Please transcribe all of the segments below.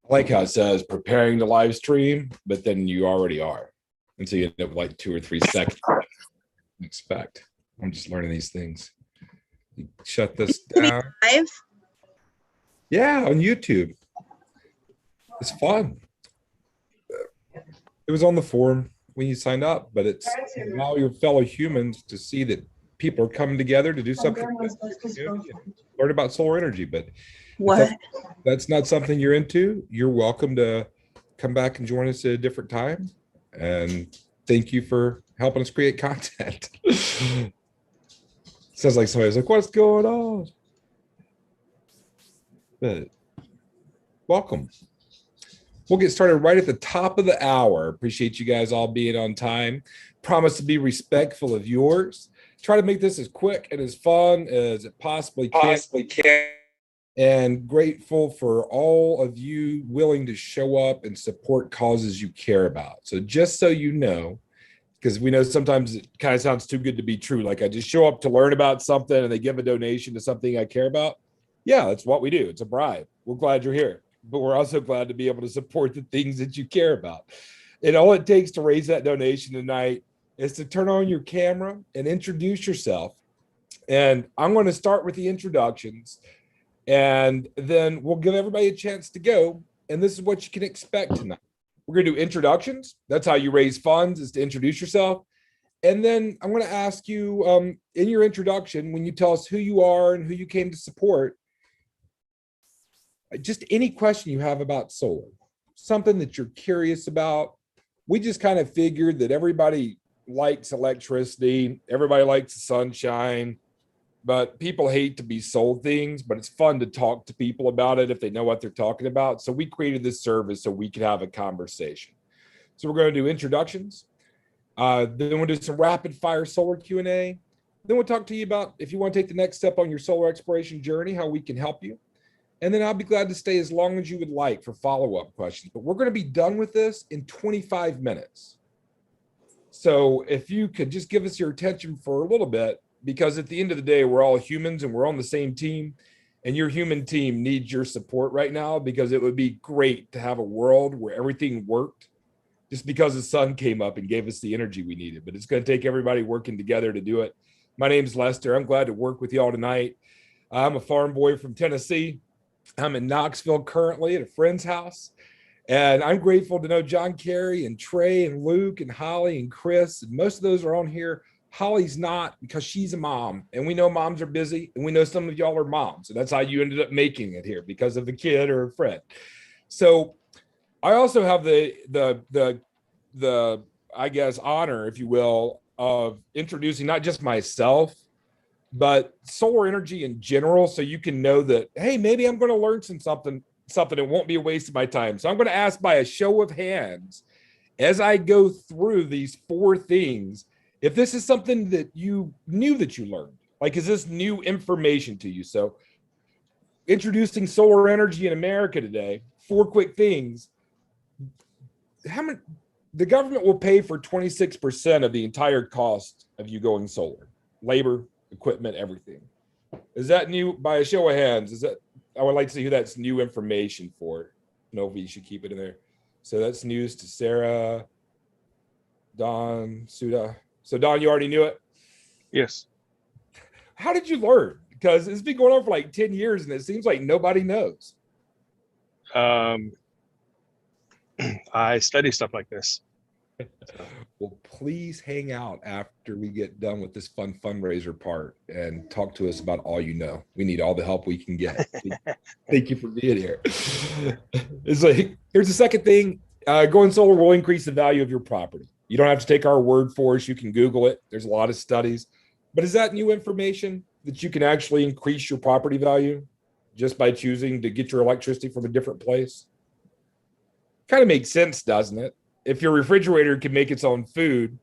I like how it says preparing the live stream, but then you already are. And so you end up with like 2 or 3 seconds to expect. I'm just learning these things. Shut this To be down. live. Yeah, on YouTube. It's fun. It was on the forum when you signed up, but it's allow your fellow humans to see that people are coming together to do something and learn about solar energy. But if What? that's not something you're into, you're welcome to come back and join us at a different time. And thank you for helping us create content. Sounds like somebody's like, what's going on? But welcome. We'll get started right at the top of the hour. Appreciate you guys all being on time. Promise to be respectful of yours. Try to make this as quick and as fun as it possibly can. And grateful for all of you willing to show up and support causes you care about. So just so you know, because we know sometimes it kind of sounds too good to be true. Like I just show up to learn about something and they give a donation to something I care about. Yeah, that's what we do. It's a bribe. We're glad you're here, but we're also glad to be able to support the things that you care about. And all it takes to raise that donation tonight is to turn on your camera and introduce yourself. And I'm going to start with the introductions, and then we'll give everybody a chance to go. And this is what you can expect tonight. We're going to do introductions. That's how you raise funds, is to introduce yourself. And then I'm going to ask you in your introduction, when you tell us who you are and who you came to support, just any question you have about solar, something that you're curious about. We just kind of figured that everybody likes electricity, everybody likes the sunshine, but people hate to be sold things, but it's fun to talk to people about it if they know what they're talking about. So we created this service so we could have a conversation. So we're going to do introductions. Then we'll do some rapid fire solar Q&A. Then we'll talk to you about if you want to take the next step on your solar exploration journey, how we can help you. And then I'll be glad to stay as long as you would like for follow-up questions. But we're going to be done with this in 25 minutes. So if you could just give us your attention for a little bit, because at the end of the day, we're all humans and we're on the same team. And your human team needs your support right now, because it would be great to have a world where everything worked just because the sun came up and gave us the energy we needed. But it's going to take everybody working together to do it. My name's Lester. I'm glad to work with y'all tonight. I'm a farm boy from Tennessee. I'm in Knoxville currently at a friend's house. And I'm grateful to know John Kerry and Trey and Luke and Holly and Chris. And most of those are on here. Holly's not, because she's a mom. And we know moms are busy. And we know some of y'all are moms. And that's how you ended up making it here, because of a kid or a friend. So I also have the I guess honor, if you will, of introducing not just myself, but solar energy in general, so you can know that, hey, maybe I'm going to learn something. It won't be a waste of my time. So I'm going to ask by a show of hands, as I go through these 4 things, if this is something that you knew that you learned. Like, is this new information to you? So introducing solar energy in America today, 4 quick things. How many? The government will pay for 26% of the entire cost of you going solar, labor, equipment, everything. Is that new? By a show of hands, is that? I would like to see who that's new information for. Novi should keep it in there. So that's news to Sarah, Don, Suda. So Don, you already knew it? Yes. How did you learn? Because it's been going on for like 10 years and it seems like nobody knows. I study stuff like this. Well, please hang out after we get done with this fun fundraiser part and talk to us about all you know. We need all the help we can get. Thank you for being here. It's like, here's the second thing. Going solar will increase the value of your property. You don't have to take our word for us. You can Google it. There's a lot of studies. But is that new information that you can actually increase your property value just by choosing to get your electricity from a different place? Kind of makes sense, doesn't it? If your refrigerator can make its own food,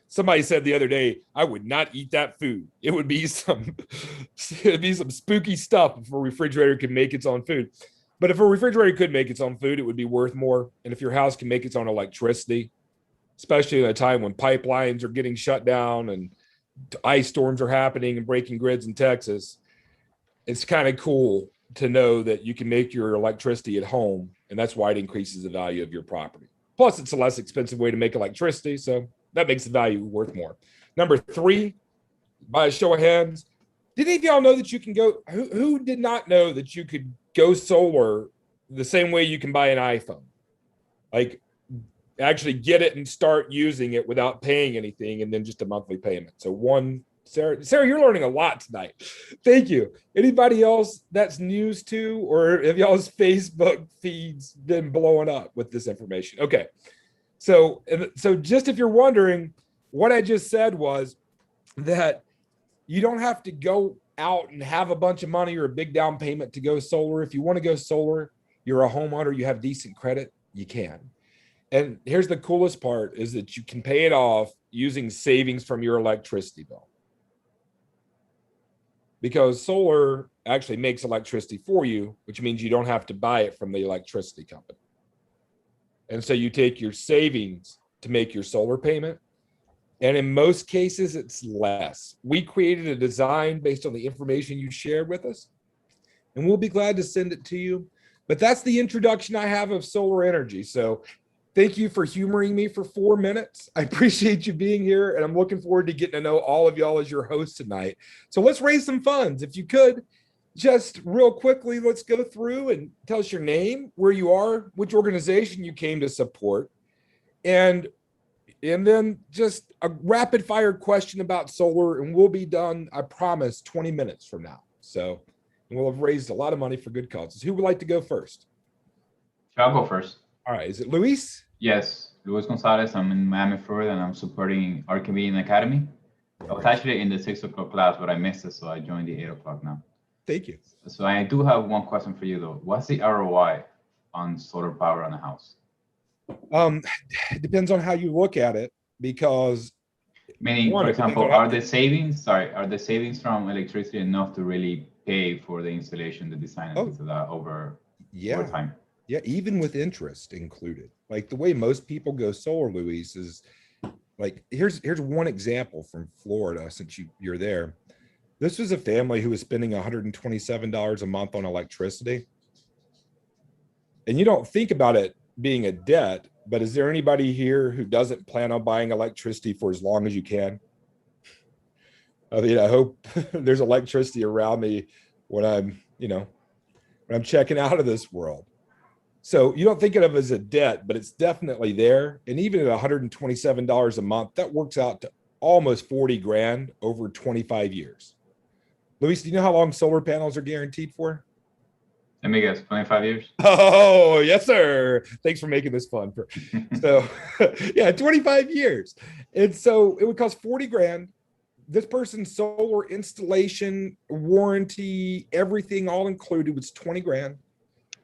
somebody said the other day, I would not eat that food. It would be some spooky stuff if a refrigerator can make its own food. But if a refrigerator could make its own food, it would be worth more. And if your house can make its own electricity, especially at a time when pipelines are getting shut down and ice storms are happening and breaking grids in Texas, it's kind of cool to know that you can make your electricity at home, and that's why it increases the value of your property. Plus, it's a less expensive way to make electricity, so that makes the value worth more. Number 3, by a show of hands, did any of y'all know that you can go, who did not know that you could go solar the same way you can buy an iPhone? Like, actually get it and start using it without paying anything, and then just a monthly payment. So Sarah, you're learning a lot tonight. Thank you. Anybody else that's news to, or have y'all's Facebook feeds been blowing up with this information? Okay. So just if you're wondering, what I just said was that you don't have to go out and have a bunch of money or a big down payment to go solar. If you want to go solar, you're a homeowner, you have decent credit, you can. And here's the coolest part is that you can pay it off using savings from your electricity bill. Because solar actually makes electricity for you, which means you don't have to buy it from the electricity company. And so you take your savings to make your solar payment. And in most cases, it's less. We created a design based on the information you shared with us, and we'll be glad to send it to you. But that's the introduction I have of solar energy. So thank you for humoring me for 4 minutes. I appreciate you being here, and I'm looking forward to getting to know all of y'all as your hosts tonight. So let's raise some funds. If you could, just real quickly, let's go through and tell us your name, where you are, which organization you came to support, and then just a rapid fire question about solar, and we'll be done, I promise, 20 minutes from now. So we'll have raised a lot of money for good causes. Who would like to go first? I'll go first. All right. Is it Luis? Yes, Luis Gonzalez. I'm in Miami, Florida, and I'm supporting Archimedes Academy. I was actually in the 6 o'clock class, but I missed it, so I joined the 8 o'clock now. Thank you. So I do have one question for you, though. What's the ROI on solar power on a house? It depends on how you look at it, because meaning, for example, are the savings from electricity enough to really pay for the installation, the design, and things like that over time? Yeah, even with interest included. Like the way most people go solar, Luis, is like, here's one example from Florida, since you're there. This was a family who was spending $127 a month on electricity. And you don't think about it being a debt, but is there anybody here who doesn't plan on buying electricity for as long as you can? I mean, I hope there's electricity around me when I'm checking out of this world. So you don't think of it as a debt, but it's definitely there. And even at $127 a month, that works out to almost 40 grand over 25 years. Luis, do you know how long solar panels are guaranteed for? Let me guess, 25 years? Oh, yes, sir. Thanks for making this fun. So yeah, 25 years. And so it would cost 40 grand. This person's solar installation, warranty, everything all included was 20 grand.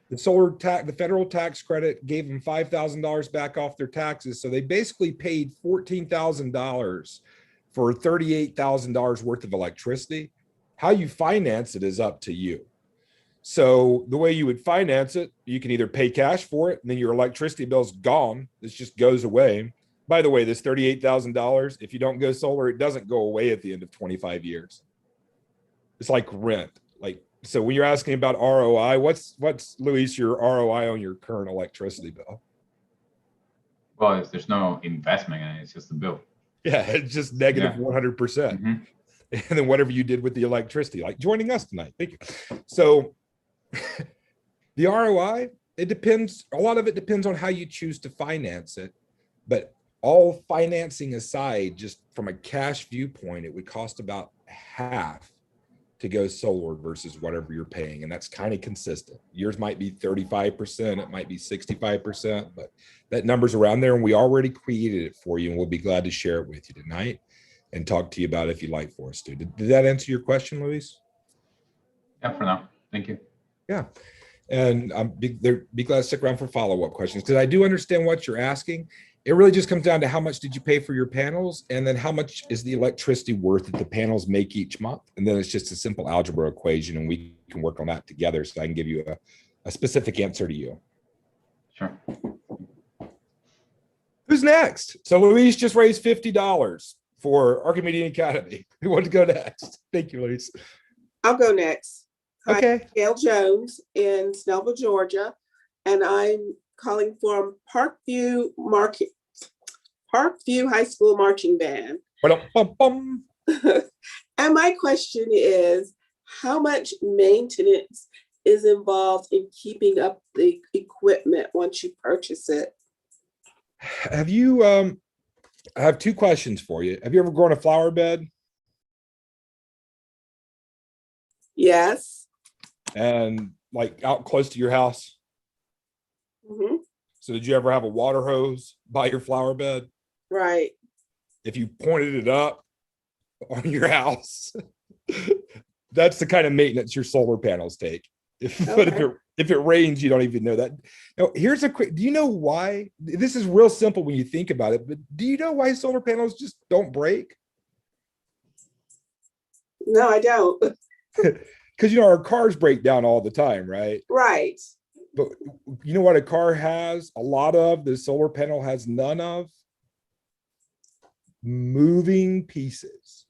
The federal tax credit gave them $5,000 back off their taxes. So they basically paid $14,000 for $38,000 worth of electricity. How you finance it is up to you. So the way you would finance it, you can either pay cash for it, and then your electricity bill's gone. This just goes away. By the way, this $38,000, if you don't go solar, it doesn't go away at the end of 25 years. It's like rent. So when you're asking about ROI, what's Luis, your ROI on your current electricity bill? Well, if there's no investment in it, it's just a bill. Yeah, it's just negative 100%. Mm-hmm. And then whatever you did with the electricity, like joining us tonight. Thank you. So the ROI, it depends. A lot of it depends on how you choose to finance it. But all financing aside, just from a cash viewpoint, it would cost about half to go solar versus whatever you're paying. And that's kind of consistent. Yours might be 35%, it might be 65%, but that number's around there, and we already created it for you, and we'll be glad to share it with you tonight and talk to you about it if you'd like for us to. Did that answer your question, Luis? Yeah, for now. Thank you. Yeah. And be glad to stick around for follow-up questions, because I do understand what you're asking. It really just comes down to how much did you pay for your panels, and then how much is the electricity worth that the panels make each month. And then it's just a simple algebra equation, and we can work on that together so I can give you a specific answer to you. Sure. Who's next? So Luis just raised $50 for Archimedes Academy. Who wants to go next? Thank you, Luis. I'll go next. Hi, Okay. Gail Jones in Snellville, Georgia, and I'm calling from Parkview High School Marching Band. Ba-dum-bum-bum. And my question is, how much maintenance is involved in keeping up the equipment once you purchase it? Have you, I have two questions for you. Have you ever grown a flower bed? Yes. And like out close to your house? Mhm. So did you ever have a water hose by your flower bed? Right. If you pointed it up on your house, that's the kind of maintenance your solar panels take. But if it rains, you don't even know that. Now, here's a quick, do you know why? This is real simple when you think about it, but do you know why solar panels just don't break? No, I don't. Because, you know, our cars break down all the time, right? Right. But you know what a car has a lot of, the solar panel has none of? Moving pieces.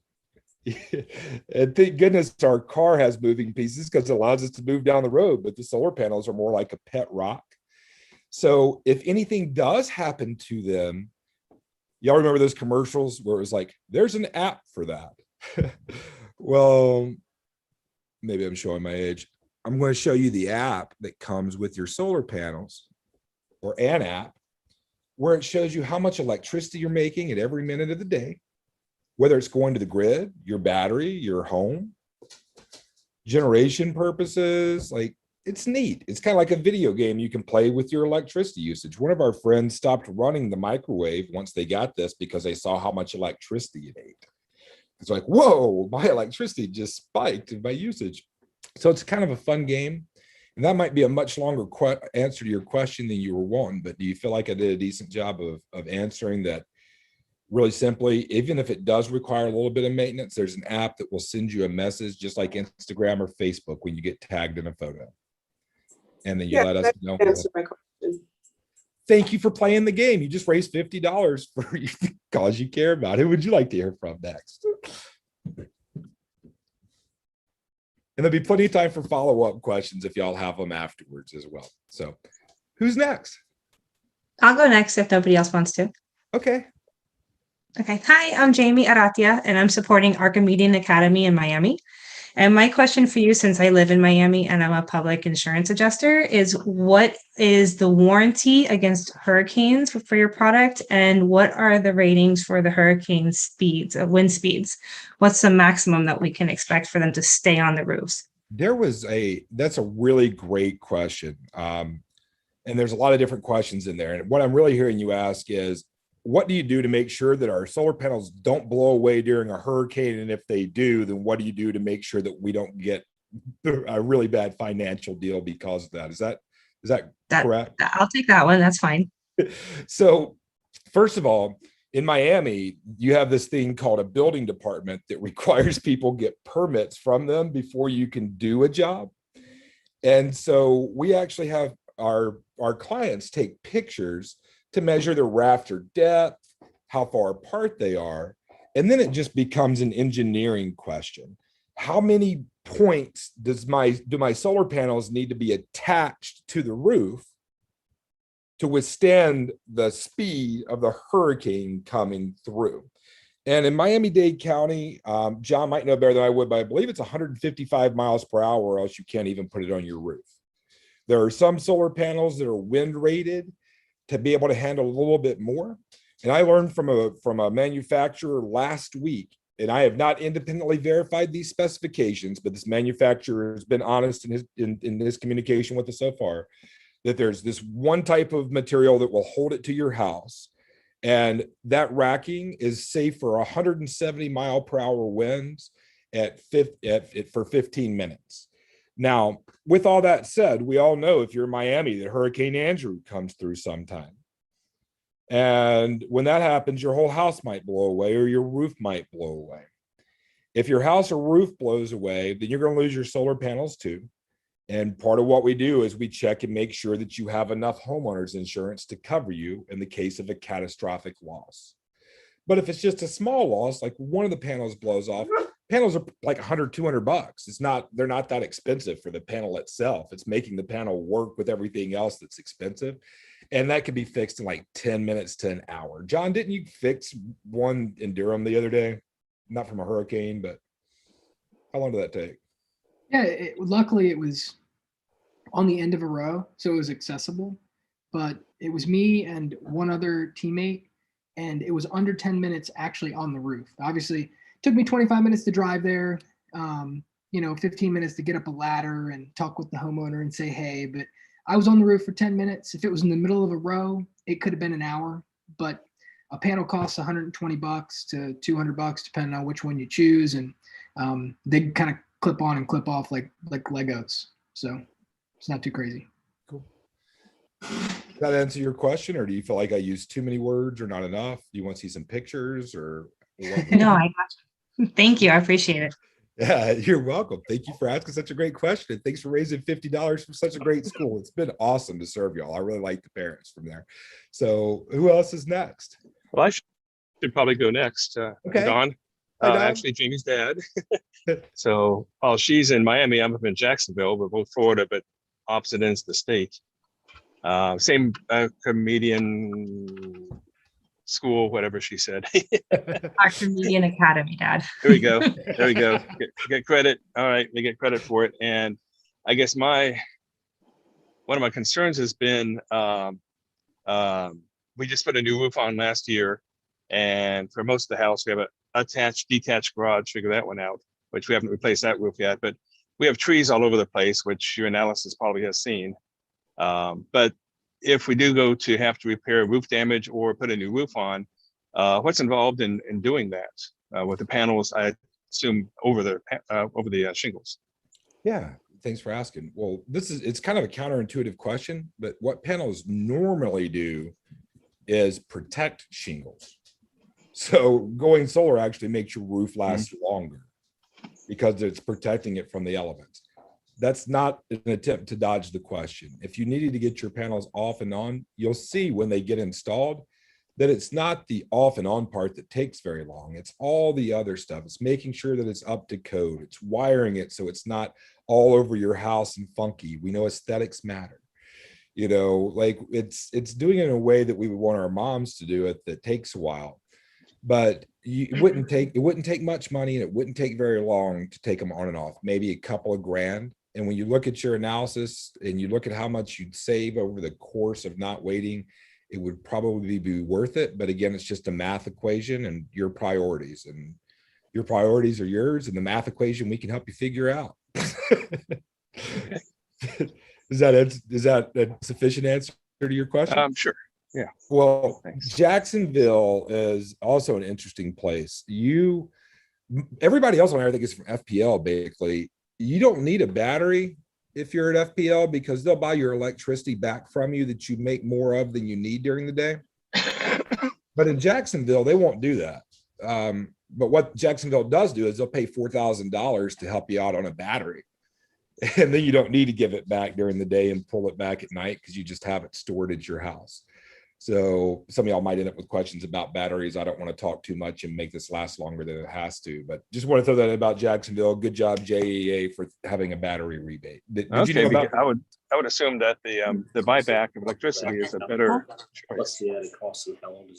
And thank goodness our car has moving pieces because it allows us to move down the road, but the solar panels are more like a pet rock. So if anything does happen to them, y'all remember those commercials where it was like, there's an app for that. Well, maybe I'm showing my age. I'm going to show you the app that comes with your solar panels, or an app where it shows you how much electricity you're making at every minute of the day, whether it's going to the grid, your battery, your home, generation purposes. Like, it's neat. It's kind of like a video game you can play with your electricity usage. One of our friends stopped running the microwave once they got this because they saw how much electricity it ate. It's like, whoa, my electricity just spiked in my usage. So it's kind of a fun game. And that might be a much longer answer to your question than you were wanting, but do you feel like I did a decent job of answering that? Really simply, even if it does require a little bit of maintenance, there's an app that will send you a message just like Instagram or Facebook when you get tagged in a photo. And then you let us know. Answer my question. Thank you for playing the game. You just raised $50 for the cause you care about. Who would you like to hear from next? And there'll be plenty of time for follow-up questions if y'all have them afterwards as well. So who's next? I'll go next if nobody else wants to. Okay. Okay. Hi, I'm Jamie Aratia, and I'm supporting Archimedes Academy in Miami. And my question for you, since I live in Miami and I'm a public insurance adjuster, is what is the warranty against hurricanes for your product? And what are the ratings for the hurricane speeds, wind speeds? What's the maximum that we can expect for them to stay on the roofs? That's a really great question. And there's a lot of different questions in there. And what I'm really hearing you ask is, what do you do to make sure that our solar panels don't blow away during a hurricane? And if they do, then what do you do to make sure that we don't get a really bad financial deal because of that? Is that correct? I'll take that one. That's fine. So first of all, in Miami, you have this thing called a building department that requires people get permits from them before you can do a job. And so we actually have our clients take pictures to measure the rafter depth, how far apart they are. And then it just becomes an engineering question. How many points do my solar panels need to be attached to the roof to withstand the speed of the hurricane coming through? And in Miami-Dade County, John might know better than I would, but I believe it's 155 miles per hour, or else you can't even put it on your roof. There are some solar panels that are wind rated to be able to handle a little bit more. And I learned from a manufacturer last week, and I have not independently verified these specifications, but this manufacturer has been honest in his communication with us so far, that there's this one type of material that will hold it to your house. And that racking is safe for 170 mile per hour winds for 15 minutes. Now, with all that said, we all know if you're in Miami that Hurricane Andrew comes through sometime. And when that happens, your whole house might blow away or your roof might blow away. If your house or roof blows away, then you're going to lose your solar panels too. And part of what we do is we check and make sure that you have enough homeowners insurance to cover you in the case of a catastrophic loss. But if it's just a small loss, like one of the panels blows off, panels are like 100, 200 bucks. They're not that expensive for the panel itself. It's making the panel work with everything else that's expensive. And that can be fixed in like 10 minutes to an hour. John, didn't you fix one in Durham the other day? Not from a hurricane, but how long did that take? Yeah, luckily it was on the end of a row, so it was accessible. But it was me and one other teammate, and it was under 10 minutes actually on the roof. Obviously, it took me 25 minutes to drive there, 15 minutes to get up a ladder and talk with the homeowner and say, hey, but I was on the roof for 10 minutes. If it was in the middle of a row, it could have been an hour, but a panel costs 120 bucks to 200 bucks, depending on which one you choose. And they kind of clip on and clip off like Legos. So it's not too crazy. Cool. Does that answer your question, or do you feel like I used too many words or not enough? Do you want to see some pictures or? No, I got you. Thank you. I appreciate it. Yeah, you're welcome. Thank you for asking such a great question. Thanks for raising $50 from such a great school. It's been awesome to serve y'all. I really like the parents from there. So who else is next? Well, I should probably go next. Okay. Don. Hi, Don. Actually, Jamie's dad. So while she's in Miami, I'm up in Jacksonville. We're both Florida, but opposite ends of the state. Same comedian school, whatever she said. Archimedean Academy, Dad. There we go. There we go. Get credit. All right, we get credit for it. And I guess one of my concerns has been we just put a new roof on last year, and for most of the house we have a detached garage. Figure that one out, which we haven't replaced that roof yet. But we have trees all over the place, which your analysis probably has seen. But if we do go to have to repair roof damage or put a new roof on, what's involved in doing that with the panels, I assume over the shingles? Yeah, thanks for asking. Well, it's kind of a counterintuitive question, but what panels normally do is protect shingles. So going solar actually makes your roof last longer because it's protecting it from the elements. That's not an attempt to dodge the question. If you needed to get your panels off and on, you'll see when they get installed that it's not the off and on part that takes very long. It's all the other stuff. It's making sure that it's up to code. It's wiring it so it's not all over your house and funky. We know aesthetics matter. Like it's doing it in a way that we would want our moms to do it that takes a while. But it wouldn't take much money, and it wouldn't take very long to take them on and off, maybe a couple of grand. And when you look at your analysis and you look at how much you'd save over the course of not waiting, it would probably be worth it. But again, it's just a math equation and your priorities are yours, and the math equation we can help you figure out. Is that a sufficient answer to your question? Sure. Yeah. Well, thanks. Jacksonville is also an interesting place. Everybody else on there, I think, is from FPL. Basically, you don't need a battery if you're at FPL because they'll buy your electricity back from you that you make more of than you need during the day. But in Jacksonville, they won't do that. But what Jacksonville does do is they'll pay $4,000 to help you out on a battery. And then you don't need to give it back during the day and pull it back at night because you just have it stored at your house. So some of y'all might end up with questions about batteries. I don't want to talk too much and make this last longer than it has to, but just want to throw that in about Jacksonville. Good job, JEA, for having a battery rebate. Did you know about I would assume that the buyback of electricity is a better choice.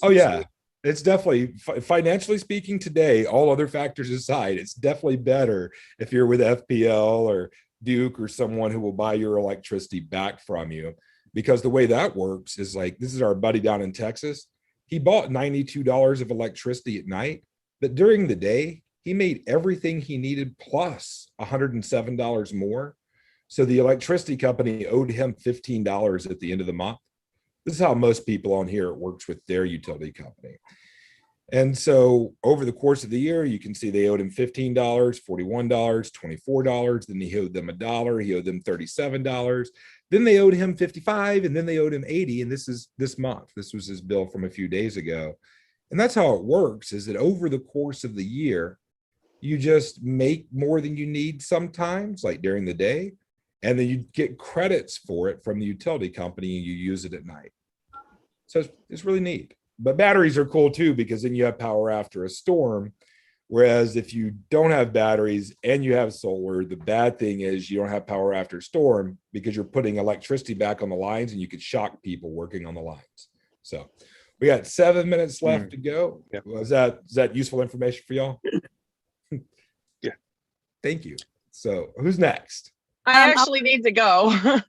Oh yeah, it's definitely, financially speaking today, all other factors aside, it's definitely better if you're with FPL or Duke or someone who will buy your electricity back from you. Because the way that works is like, this is our buddy down in Texas. He bought $92 of electricity at night, but during the day, he made everything he needed plus $107 more. So the electricity company owed him $15 at the end of the month. This is how most people on here works with their utility company. And so over the course of the year, you can see they owed him $15, $41, $24. Then he owed them $1. He owed them $37. Then they owed him $55, and then they owed him $80. And this is this month. This was his bill from a few days ago. And that's how it works, is that over the course of the year, you just make more than you need sometimes, like during the day, and then you get credits for it from the utility company and you use it at night. So it's really neat. But batteries are cool too, because then you have power after a storm Whereas if you don't have batteries and you have solar, the bad thing is you don't have power after storm because you're putting electricity back on the lines and you could shock people working on the lines. So we got 7 minutes left to go. Yeah. Is that useful information for y'all? Yeah. Thank you. So who's next? I actually need to go.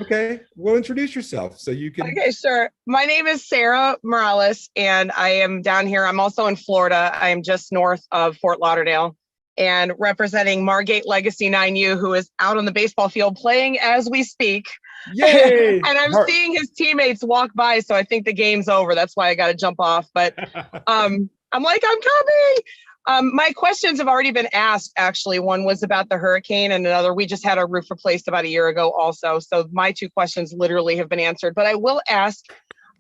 Okay, well, introduce yourself so you can. Okay, sure. My name is Sarah Morales, and I am down here. I'm also in Florida. I am just north of Fort Lauderdale and representing Margate Legacy 9U, who is out on the baseball field playing as we speak. Yay! And I'm seeing his teammates walk by, so I think the game's over. That's why I got to jump off. But I'm like, I'm coming. My questions have already been asked, actually. One was about the hurricane and another, we just had our roof replaced about a year ago also. So my 2 questions literally have been answered, but I will ask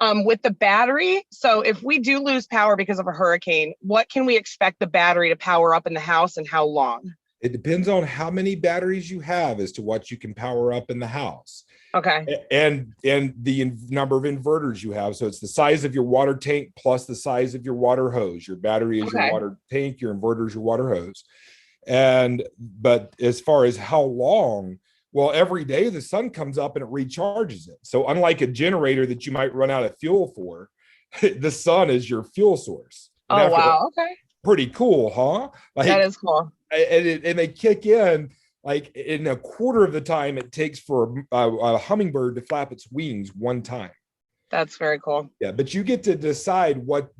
with the battery. So if we do lose power because of a hurricane, what can we expect the battery to power up in the house and how long? It depends on how many batteries you have as to what you can power up in the house. Okay. And the number of inverters you have. So it's the size of your water tank plus the size of your water hose. Your battery is your water tank, your inverter is your water hose. But as far as how long, well, every day the sun comes up and it recharges it. So unlike a generator that you might run out of fuel for, the sun is your fuel source. Oh, wow. Okay. Pretty cool, huh? Like, that is cool. And they kick in like in a quarter of the time it takes for a hummingbird to flap its wings one time. That's very cool. Yeah, but you get to decide what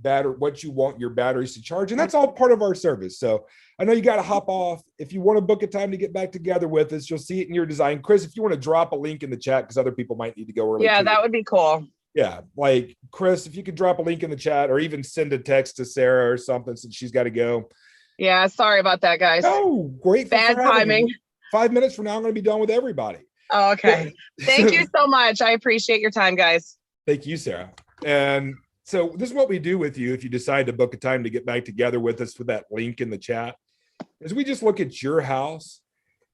you want your batteries to charge, and that's all part of our service. So I know you got to hop off. If you want to book a time to get back together with us, you'll see it in your design. Chris, if you want to drop a link in the chat because other people might need to go early. Yeah, that would be cool. Yeah, like Chris, if you could drop a link in the chat or even send a text to Sarah or something since she's got to go. Yeah, sorry about that, guys. Oh, great. Bad timing. 5 minutes from now, I'm going to be done with everybody. Oh, okay. Thank you so much. I appreciate your time, guys. Thank you, Sarah. And so this is what we do with you if you decide to book a time to get back together with us with that link in the chat, is we just look at your house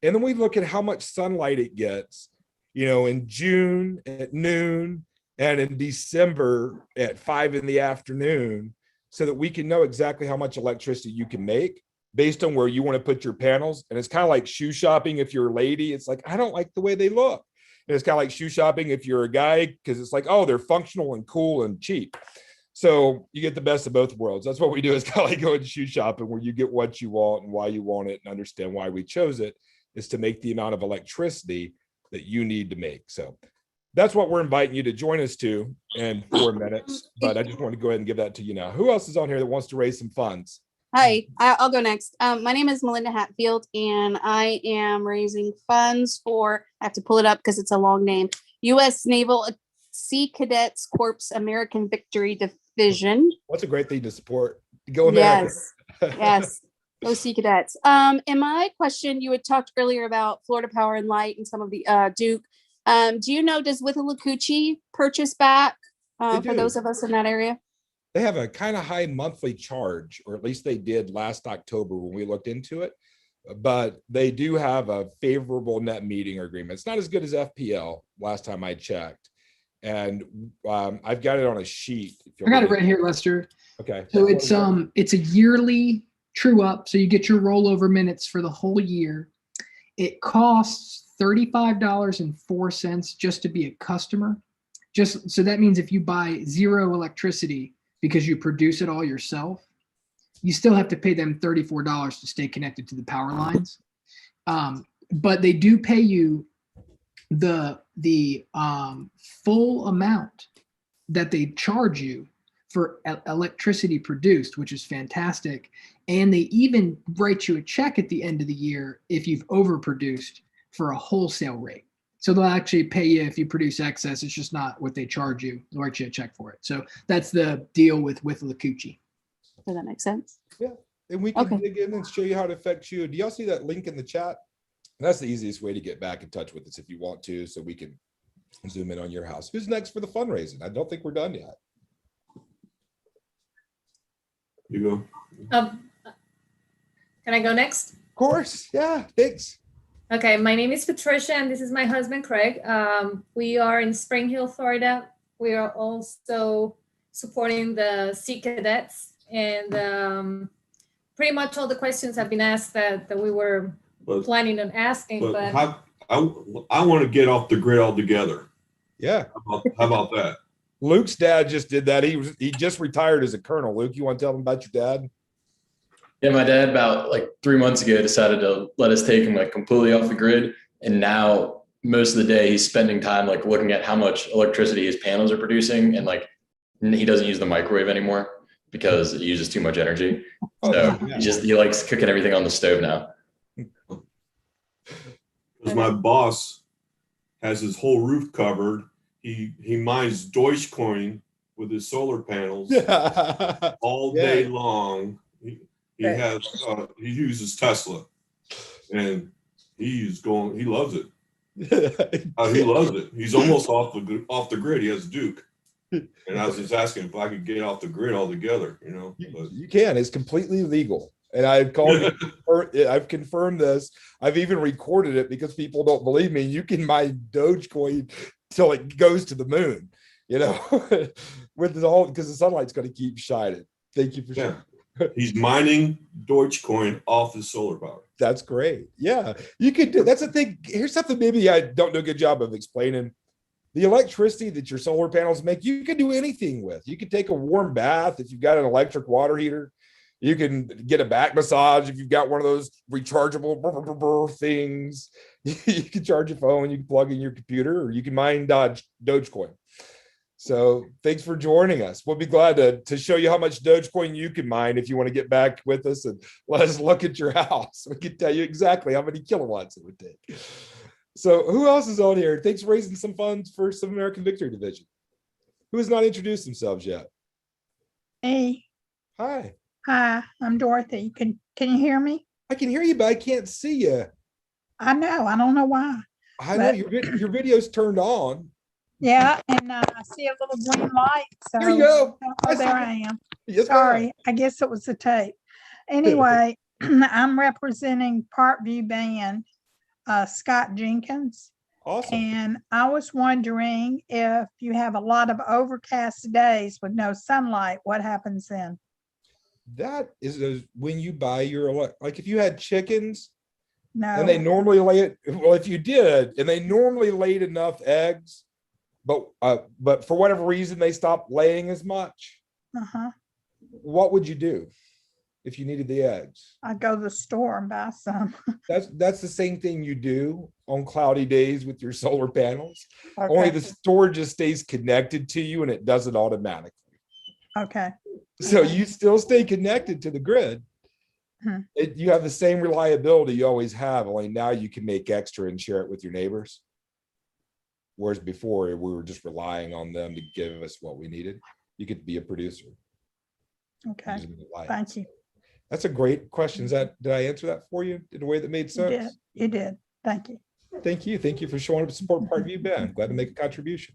and then we look at how much sunlight it gets, in June at noon and in December at 5 p.m, so that we can know exactly how much electricity you can make based on where you want to put your panels. And it's kind of like shoe shopping. If you're a lady, it's like, I don't like the way they look. And it's kind of like shoe shopping if you're a guy, because it's like, oh, they're functional and cool and cheap. So you get the best of both worlds. That's what we do, is kind of like going shoe shopping, where you get what you want and why you want it and understand why we chose it, is to make the amount of electricity that you need to make. So that's what we're inviting you to join us to in 4 minutes. But I just want to go ahead and give that to you now. Who else is on here that wants to raise some funds? Hi, I'll go next. My name is Melinda Hatfield, and I am raising funds for, I have to pull it up because it's a long name, U.S. Naval Sea Cadets Corps American Victory Division. What's a great thing to support? Go America. Yes. Go Sea Cadets. And my question, you had talked earlier about Florida Power and Light and some of the Duke. Do you know, does Withlacoochee purchase back for those of us in that area? They have a kind of high monthly charge, or at least they did last October when we looked into it. But they do have a favorable net metering agreement. It's not as good as FPL last time I checked. And I've got it on a sheet. I got it right here, Lester. Okay. So it's a yearly true up. So you get your rollover minutes for the whole year. It costs $35.04 just to be a customer. So that means if you buy zero electricity because you produce it all yourself, you still have to pay them $34 to stay connected to the power lines. But they do pay you the full amount that they charge you for electricity produced, which is fantastic. And they even write you a check at the end of the year if you've overproduced for a wholesale rate. So they'll actually pay you if you produce excess. It's just not what they charge you. They'll write you a check for it. So that's the deal with Withlacoochee. Does that make sense? Yeah. And we can dig in and show you how it affects you. Do y'all see that link in the chat? That's the easiest way to get back in touch with us if you want to, so we can zoom in on your house. Who's next for the fundraising? I don't think we're done yet. You go. Can I go next? Of course. Yeah. Thanks. Okay. My name is Patricia, and this is my husband, Craig. We are in Spring Hill, Florida. We are also supporting the Sea Cadets, and pretty much all the questions have been asked that we were planning on asking. But I want to get off the grid altogether. Yeah. How about that? Luke's dad just did that. He just retired as a colonel. Luke, you want to tell them about your dad? Yeah, my dad about like 3 months ago decided to let us take him like completely off the grid. And now most of the day he's spending time like looking at how much electricity his panels are producing. And like he doesn't use the microwave anymore because it uses too much energy. So he likes cooking everything on the stove now. Because my boss has his whole roof covered. He mines Dogecoin with his solar panels all day long. He uses Tesla, and he loves it. He loves it. He's almost off the grid. He has Duke. And I was just asking if I could get off the grid altogether, But you can. It's completely legal. And I've called I've confirmed this. I've even recorded it because people don't believe me. You can mine Dogecoin till it goes to the moon, with the whole, because the sunlight's going to keep shining. Thank you for sharing. He's mining Dogecoin off his solar power. That's great. Yeah, you could do. That's the thing. Here's something maybe I don't do a good job of explaining. The electricity that your solar panels make, you can do anything with. You can take a warm bath if you've got an electric water heater. You can get a back massage if you've got one of those rechargeable things. You can charge your phone, you can plug in your computer, or you can mine Dogecoin. So thanks for joining us. We'll be glad to show you how much Dogecoin you can mine if you want to get back with us and let us look at your house. We can tell you exactly how many kilowatts it would take. So who else is on here? Thanks for raising some funds for some American Victory Division. Who has not introduced themselves yet? Hey. Hi. Hi, I'm Dorothy. Can you hear me? I can hear you, but I can't see you. I know. I don't know why. I know your video's turned on. Yeah, and I see a little green light. So here you go. There I am. Yes, sorry, I guess it was the tape. Anyway, I'm representing Parkview Band, Scott Jenkins. Awesome. And I was wondering if you have a lot of overcast days with no sunlight, what happens then? That is when you buy your, like if you had chickens, no, and they normally lay it, well, if you did, and they normally laid enough eggs, but for whatever reason, they stopped laying as much. What would you do if you needed the eggs? I'd go to the store and buy some. That's the same thing you do on cloudy days with your solar panels. Okay. Only the store just stays connected to you and it does it automatically. Okay. So you still stay connected to the grid. You have the same reliability you always have, only now you can make extra and share it with your neighbors. Whereas before we were just relying on them to give us what we needed. You could be a producer. Okay. Thank you. That's a great question. Did I answer that for you in a way that made sense? You did. Thank you. Thank you. Thank you for showing up to support Parkview Band. Glad to make a contribution.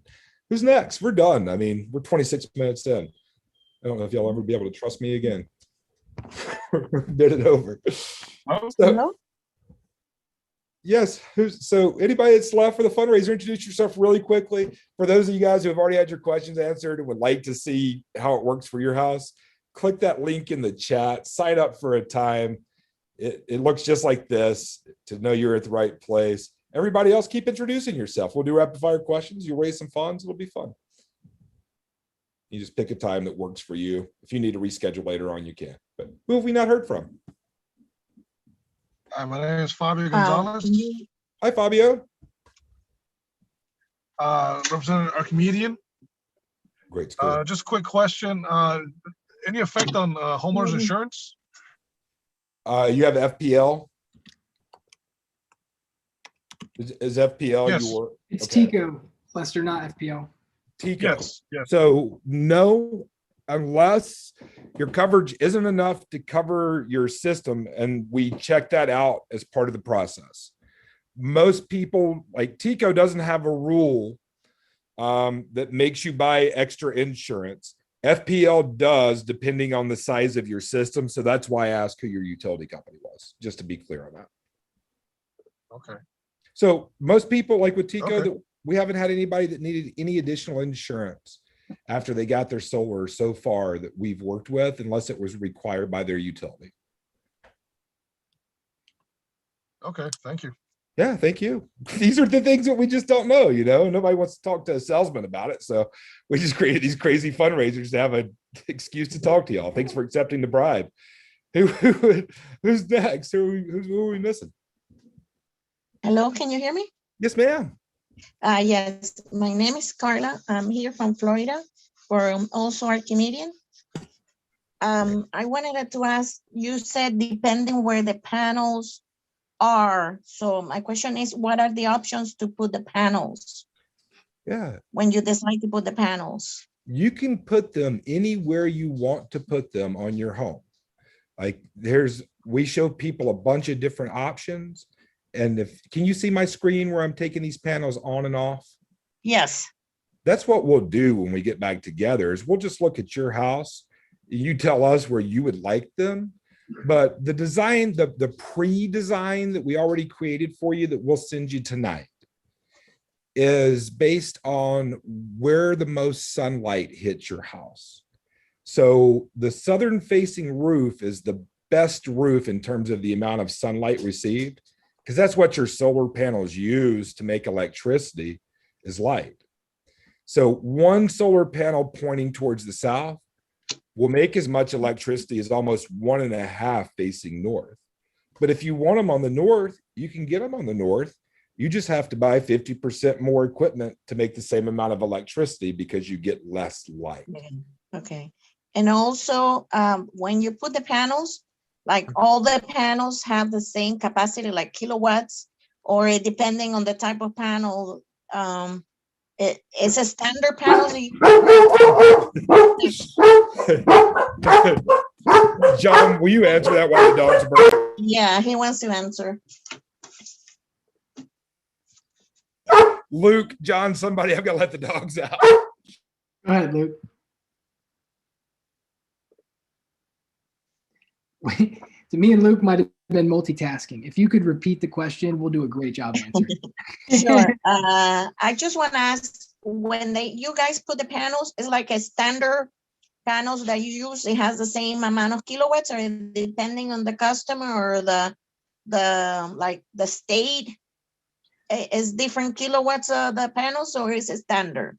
Who's next? We're done. I mean, we're 26 minutes in. I don't know if y'all ever be able to trust me again. Did it over. So, yes. So anybody that's left for the fundraiser, introduce yourself really quickly. For those of you guys who have already had your questions answered and would like to see how it works for your house, click that link in the chat, sign up for a time. It looks just like this to know you're at the right place. Everybody else, keep introducing yourself. We'll do rapid fire questions. You'll raise some funds. It'll be fun. You just pick a time that works for you. If you need to reschedule later on, you can. But who have we not heard from? My name is Fabio Gonzalez. Hi, Fabio. Representing our comedian. Great. Just a quick question. Any effect on homeowners insurance? You have FPL? Is FPL yes. your? It's Tico, Lester, not FPL. Tico. Yes. So no, unless your coverage isn't enough to cover your system, and we check that out as part of the process. Most people, like Tico, doesn't have a rule that makes you buy extra insurance. FPL does, depending on the size of your system. So that's why I asked who your utility company was, just to be clear on that. Okay. So most people, like with Tico, we haven't had anybody that needed any additional insurance after they got their solar so far that we've worked with, unless it was required by their utility. Okay, thank you. Yeah, thank you. These are the things that we just don't know, you know. Nobody wants to talk to a salesman about it. So we just created these crazy fundraisers to have an excuse to talk to y'all. Thanks for accepting the bribe. Who's next? Who are we missing? Hello, can you hear me? Yes, ma'am. Yes, my name is Carla. I'm here from Florida for also Archimedean. I wanted to ask, you said depending where the panels are. So my question is, what are the options to put the panels? Yeah. When you decide to put the panels? You can put them anywhere you want to put them on your home. Like we show people a bunch of different options. And can you see my screen where I'm taking these panels on and off? Yes. That's what we'll do when we get back together is we'll just look at your house. You tell us where you would like them. But the design, the pre-design that we already created for you that we'll send you tonight is based on where the most sunlight hits your house. So the southern facing roof is the best roof in terms of the amount of sunlight received, because that's what your solar panels use to make electricity is light. So one solar panel pointing towards the south will make as much electricity as almost 1.5 facing north. But if you want them on the north, you can get them on the north. You just have to buy 50% more equipment to make the same amount of electricity because you get less light. Okay. And also, when you put the panels, like all the panels have the same capacity, like kilowatts, or depending on the type of panel, it's a standard panel. John, will you answer that while the dogs are barking? Yeah, he wants to answer. Luke, John, somebody, I'm gonna let the dogs out. Go ahead, Luke. To me and Luke might have been multitasking. If you could repeat the question, we'll do a great job answering. Sure. I just want to ask, when you guys put the panels, it's like a standard panels that you use, it has the same amount of kilowatts, or depending on the customer or the state, is different kilowatts of the panels, or is it standard?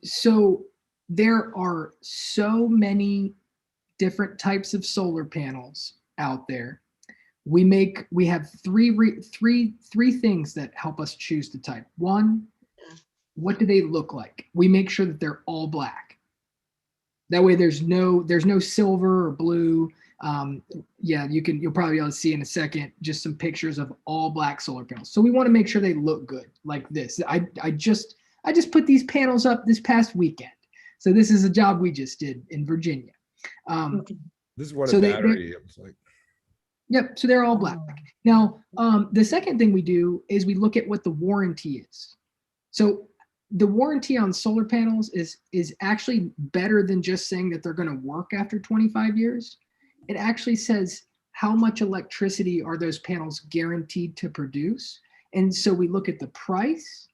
So there are so many different types of solar panels out there. We have three things that help us choose the type. One, what do they look like? We make sure that they're all black. That way there's no silver or blue. Yeah, you'll probably be able to see in a second just some pictures of all black solar panels. So we want to make sure they look good like this. I just put these panels up this past weekend. So this is a job we just did in Virginia. This is what a battery is like. Yep, so they're all black. Now, the second thing we do is we look at what the warranty is. So the warranty on solar panels is actually better than just saying that they're going to work after 25 years. It actually says how much electricity are those panels guaranteed to produce. And so we look at the price,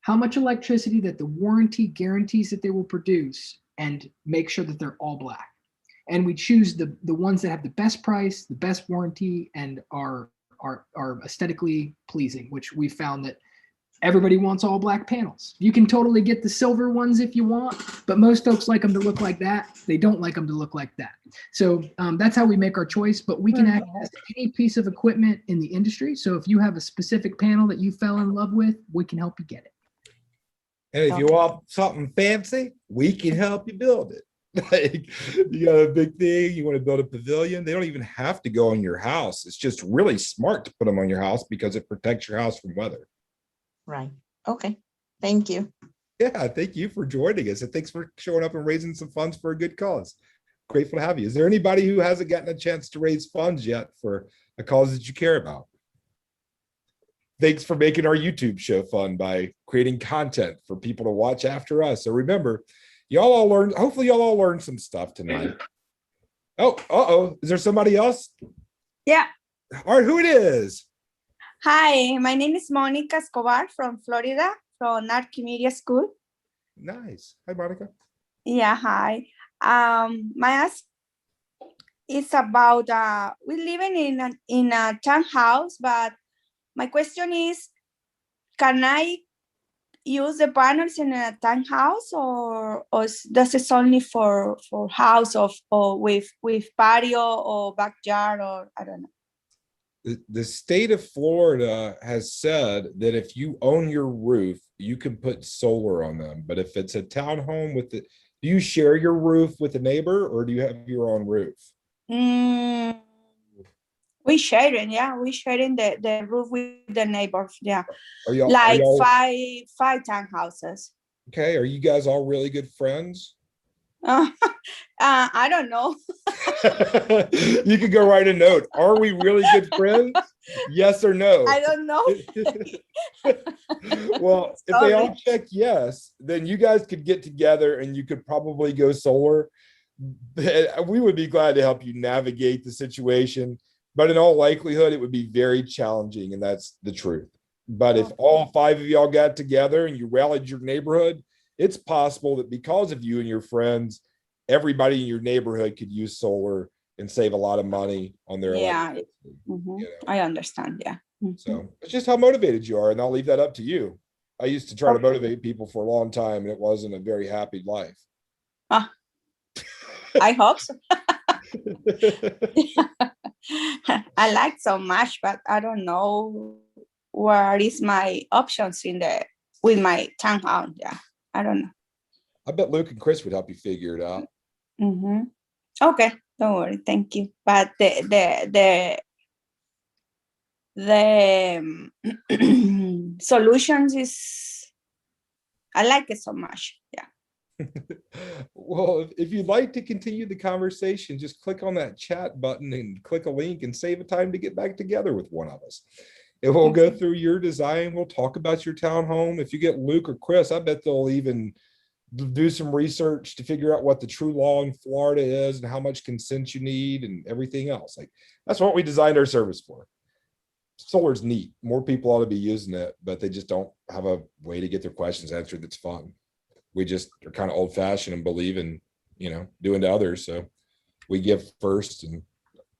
how much electricity that the warranty guarantees that they will produce, and make sure that they're all black. And we choose the ones that have the best price, the best warranty, and are aesthetically pleasing, which we found that everybody wants all black panels. You can totally get the silver ones if you want, but most folks like them to look like that. They don't like them to look like that. So that's how we make our choice, but we can access any piece of equipment in the industry. So if you have a specific panel that you fell in love with, we can help you get it. And if you want something fancy, we can help you build it. Like you got a big thing, you want to build a pavilion, they don't even have to go on your house. It's just really smart to put them on your house because it protects your house from weather. Right. Okay. Thank you. Yeah, thank you for joining us, and thanks for showing up and raising some funds for a good cause. Grateful to have you. Is there anybody who hasn't gotten a chance to raise funds yet for a cause that you care about? Thanks for making our YouTube show fun by creating content for people to watch after us. So remember, y'all all learned, hopefully y'all all learned some stuff tonight. Oh, is there somebody else? Yeah. All right, who it is? Hi, my name is Monica Escobar from Florida, from Archimedia School. Nice. Hi, Monica. Yeah, hi. it's about we living in a townhouse, but my question is, can I use the panels in a townhouse, or does it only for house or with patio or backyard, or I don't know? The state of Florida has said that if you own your roof, you can put solar on them. But if it's a townhome do you share your roof with a neighbor, or do you have your own roof? We sharing, yeah. We sharing the roof with the neighbors, yeah. Are y'all, five townhouses. okay, are you guys all really good friends? I don't know. You could go write a note. Are we really good friends? Yes or no? I don't know. Well, if they all check yes, then you guys could get together and you could probably go solar. We would be glad to help you navigate the situation, but in all likelihood, it would be very challenging, and that's the truth. But if all 5 of y'all got together and you rallied your neighborhood, it's possible that because of you and your friends, everybody in your neighborhood could use solar and save a lot of money on their electricity. You know? I understand, yeah. So it's just how motivated you are, and I'll leave that up to you. I used to try to motivate people for a long time, and it wasn't a very happy life. I hope so. I like so much, but I don't know what is my options with my townhouse. Yeah, I don't know. I bet Luke and Chris would help you figure it out. Okay, don't worry, thank you. But the solutions is, I like it so much. Yeah. Well, if you'd like to continue the conversation, just click on that chat button and click a link and save a time to get back together with one of us. It will go through your design. We'll talk about your townhome. If you get Luke or Chris, I bet they'll even do some research to figure out what the true law in Florida is and how much consent you need and everything else. Like, that's what we designed our service for. Solar's neat. More people ought to be using it, but they just don't have a way to get their questions answered that's fun. We just are kind of old fashioned and believe in, doing to others. So we give first, and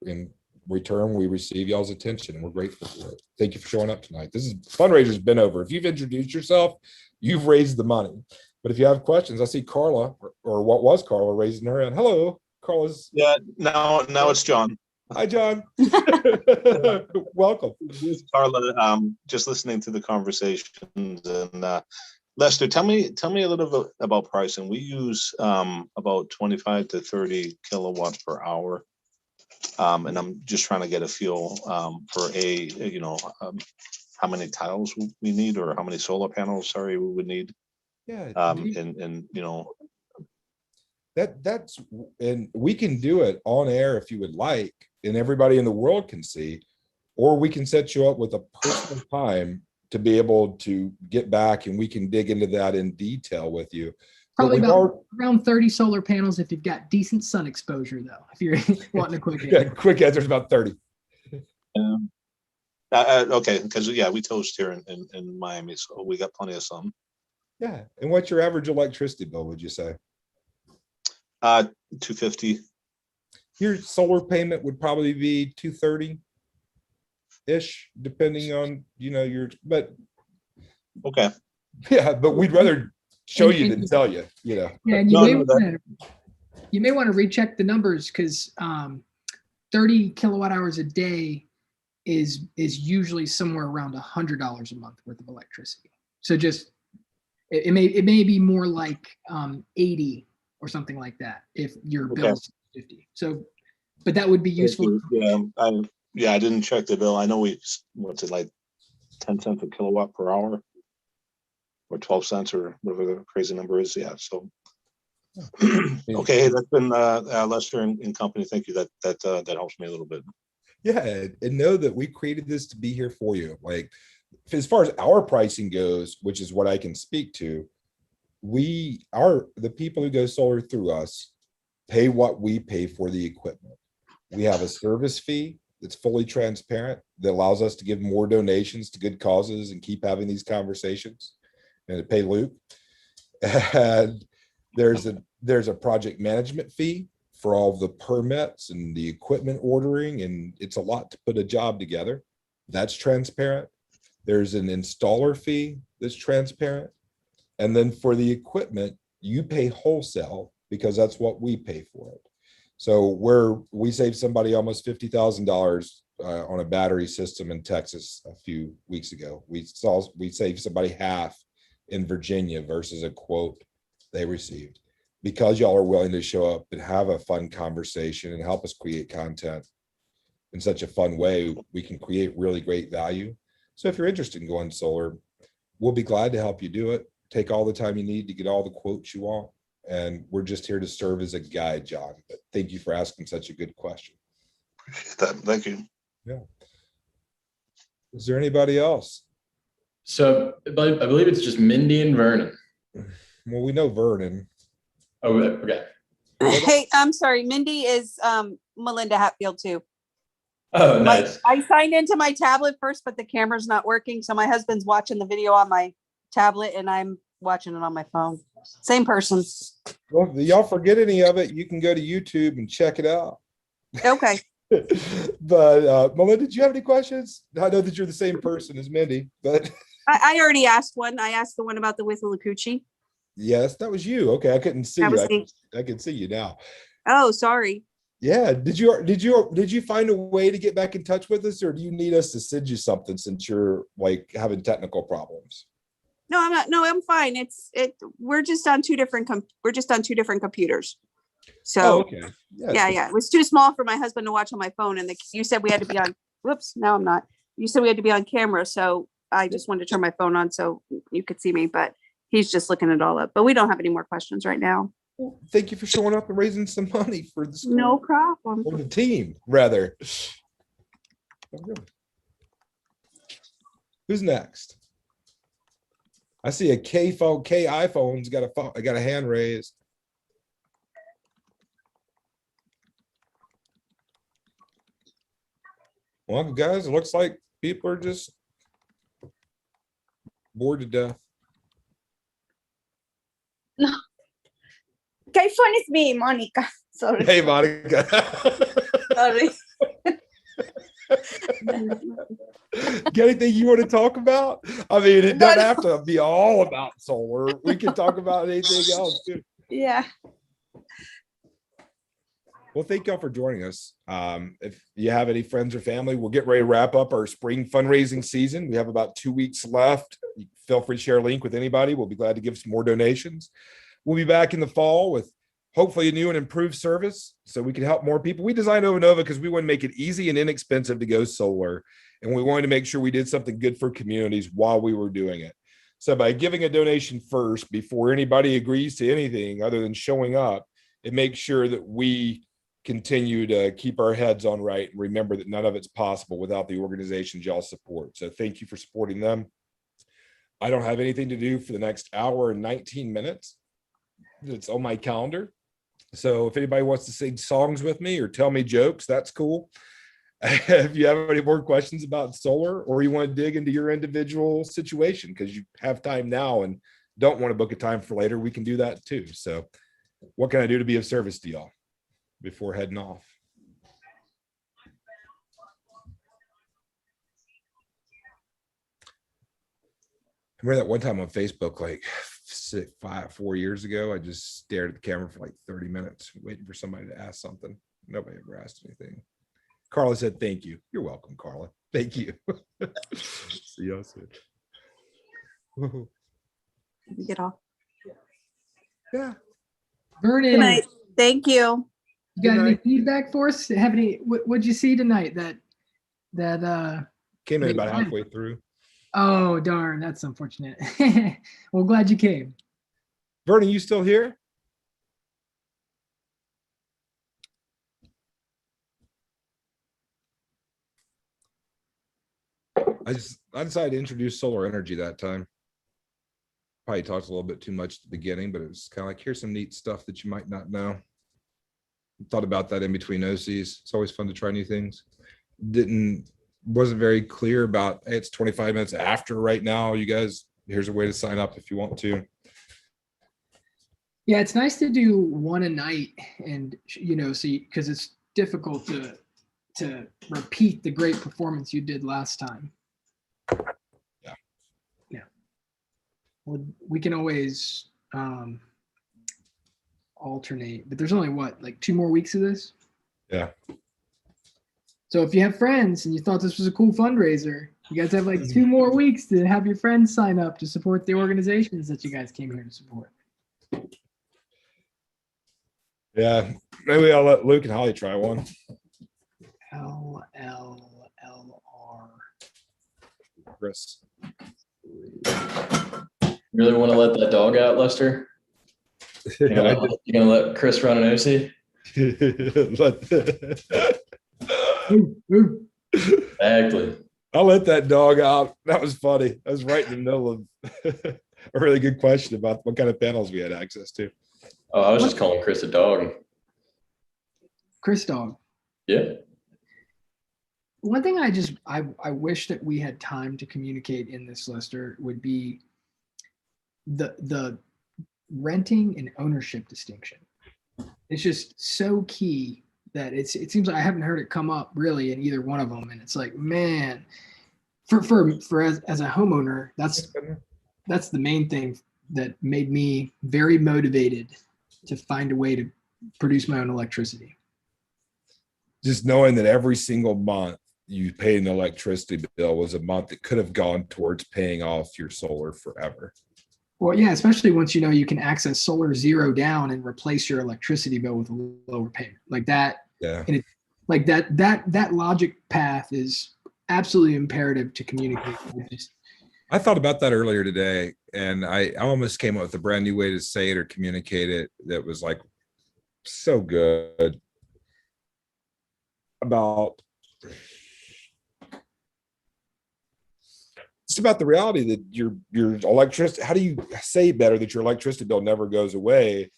in return, we receive y'all's attention, and we're grateful for it. Thank you for showing up tonight. This is Fundraiser's been over. If you've introduced yourself, you've raised the money. But if you have questions, I see Carla, or what was Carla, raising her hand. Hello, Carla's. Yeah, now it's John. Hi, John. Welcome. Carla, just listening to the conversations, and Lester, tell me a little bit about pricing. We use about 25 to 30 kilowatts per hour, and I'm just trying to get a feel for how many tiles we need, or how many solar panels, we would need. Yeah. That's and we can do it on air if you would like, and everybody in the world can see, or we can set you up with a personal time to be able to get back, and we can dig into that in detail with you. Probably around 30 solar panels if you've got decent sun exposure, though. If you're wanting a quick answer. Yeah, quick answer is about 30. Okay, because we toast here in Miami, so we got plenty of sun. Yeah, and what's your average electricity bill, would you say? $250. Your solar payment would probably be $230-ish, depending on but okay. Yeah, but we'd rather show you than tell you. Yeah, and you may want to recheck the numbers, because 30 kilowatt hours a day is usually somewhere around $100 a month worth of electricity. So just it may be more like 80 or something like that if your bill is 50. So, but that would be useful. Yeah, I didn't check the bill. I know what's it, like 10 cents a kilowatt per hour, or 12 cents, or whatever the crazy number is. Yeah. So, okay, that's been Lester and company. Thank you. That helps me a little bit. Yeah, and know that we created this to be here for you. Like, as far as our pricing goes, which is what I can speak to, the people who go solar through us pay what we pay for the equipment. We have a service fee that's fully transparent, that allows us to give more donations to good causes and keep having these conversations, and to pay Luke. And there's a project management fee for all the permits and the equipment ordering, and it's a lot to put a job together. That's transparent. There's an installer fee that's transparent. And then for the equipment, you pay wholesale because that's what we pay for it. So we saved somebody almost $50,000 on a battery system in Texas a few weeks ago. We saved somebody half in Virginia versus a quote they received, because y'all are willing to show up and have a fun conversation and help us create content in such a fun way. We can create really great value. So if you're interested in going solar, we'll be glad to help you do it. Take all the time you need to get all the quotes you want. And we're just here to serve as a guide, John. But thank you for asking such a good question. Appreciate that. Thank you. Yeah. Is there anybody else? So I believe it's just Mindy and Vernon. Well, we know Vernon. Oh, okay. Hey, I'm sorry. Mindy is Melinda Hatfield too. Oh, nice. I signed into my tablet first, but the camera's not working. So my husband's watching the video on my tablet and I'm watching it on my phone. Same person. Well, if y'all forget any of it, you can go to YouTube and check it out. Okay. But Melinda, did you have any questions? I know that you're the same person as Mindy, but I already asked one. I asked the one about the Withlacoochee. yes, that was you. Okay, I couldn't see That you. was me. I can see you now. Oh, sorry. Yeah. Did you find a way to get back in touch with us, or do you need us to send you something since you're like having technical problems? No, I'm not. No, I'm fine. We're just on two different computers. So Oh, okay. yeah. It was too small for my husband to watch on my phone. And you said we had to be on, whoops, now I'm not. You said we had to be on camera. So I just wanted to turn my phone on so you could see me, but he's just looking it all up. But we don't have any more questions right now. Well, thank you for showing up and raising some money for the school. No problem. Or the team, rather. Who's next? I see a K iPhone's got a phone. I got a hand raised. Well, guys, it looks like people are just bored to death. No. K-phone is me, Monica. Sorry. Hey, Monica. Sorry. Got anything you want to talk about? I mean, it doesn't have to be all about solar. We can talk about anything else too. Yeah. Well, thank y'all for joining us. If you have any friends or family, we'll get ready to wrap up our spring fundraising season. We have about 2 weeks left. Feel free to share a link with anybody. We'll be glad to give some more donations. We'll be back in the fall with hopefully a new and improved service so we can help more people. We designed Overnova because we want to make it easy and inexpensive to go solar. And we wanted to make sure we did something good for communities while we were doing it. So by giving a donation first, before anybody agrees to anything other than showing up, it makes sure that we continue to keep our heads on right and remember that none of it's possible without the organizations y'all support. So thank you for supporting them. I don't have anything to do for the next hour and 19 minutes. It's on my calendar. So if anybody wants to sing songs with me or tell me jokes, that's cool. If you have any more questions about solar, or you want to dig into your individual situation because you have time now and don't want to book a time for later, we can do that too. So what can I do to be of service to y'all before heading off? I remember that one time on Facebook, like 4 years ago, I just stared at the camera for like 30 minutes waiting for somebody to ask something. Nobody ever asked anything. Carla said, thank you. You're welcome, Carla. Thank you. See y'all soon. Get off. Yeah. Vernon. Good night. Thank you. You got any feedback for us? Have any? What'd you see tonight? That came in about halfway through. Oh darn, that's unfortunate. Well, glad you came. Vernon, you still here? I decided to introduce solar energy that time. Probably talked a little bit too much at the beginning, but it was kind of like, here's some neat stuff that you might not know. Thought about that in between OCs. It's always fun to try new things. Wasn't very clear about, hey, it's 25 minutes after right now. You guys, here's a way to sign up if you want to. Yeah, it's nice to do one a night, and because it's difficult to repeat the great performance you did last time. Yeah. Yeah. Well, we can always alternate, but there's only like 2 more weeks of this. Yeah. So if you have friends and you thought this was a cool fundraiser, you guys have like 2 more weeks to have your friends sign up to support the organizations that you guys came here to support. Yeah, maybe I'll let Luke and Holly try one. LLLR. Chris. Really want to let that dog out, Lester? You gonna let Chris run an OC? Exactly. I'll let that dog out. That was funny. I was right in the middle of a really good question about what kind of panels we had access to. Oh, I was just calling Chris a dog. Chris dog. Yeah. One thing I wish that we had time to communicate in this, Lester, would be the renting and ownership distinction. It's just so key that it seems like I haven't heard it come up really in either one of them. And it's like, man, for as a homeowner, that's the main thing that made me very motivated to find a way to produce my own electricity. Just knowing that every single month you paid an electricity bill was a month that could have gone towards paying off your solar forever. Well, yeah, especially once you can access solar zero down and replace your electricity bill with a lower payment like that. Yeah. And like that logic path is absolutely imperative to communicate. I thought about that earlier today, and I almost came up with a brand new way to say it or communicate it that was like so good about it's about the reality that your electricity, how do you say better that your electricity bill never goes away?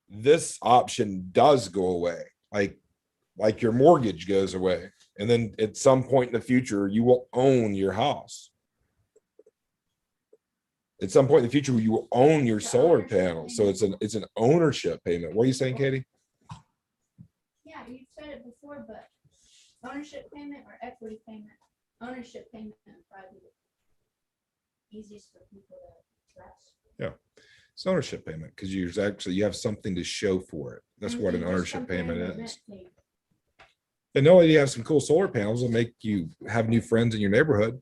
This option does go away, like your mortgage goes away, and then at some point in the future you will own your house. At some point in the future you will own your solar panels, so it's an ownership payment. What are you saying, Katie? Yeah, you said it before, but ownership payment or equity payment? Ownership payment is probably the easiest for people to trust. Yeah, it's ownership payment because you have something to show for it. That's what an ownership payment is. And not only do you have some cool solar panels that make you have new friends in your neighborhood,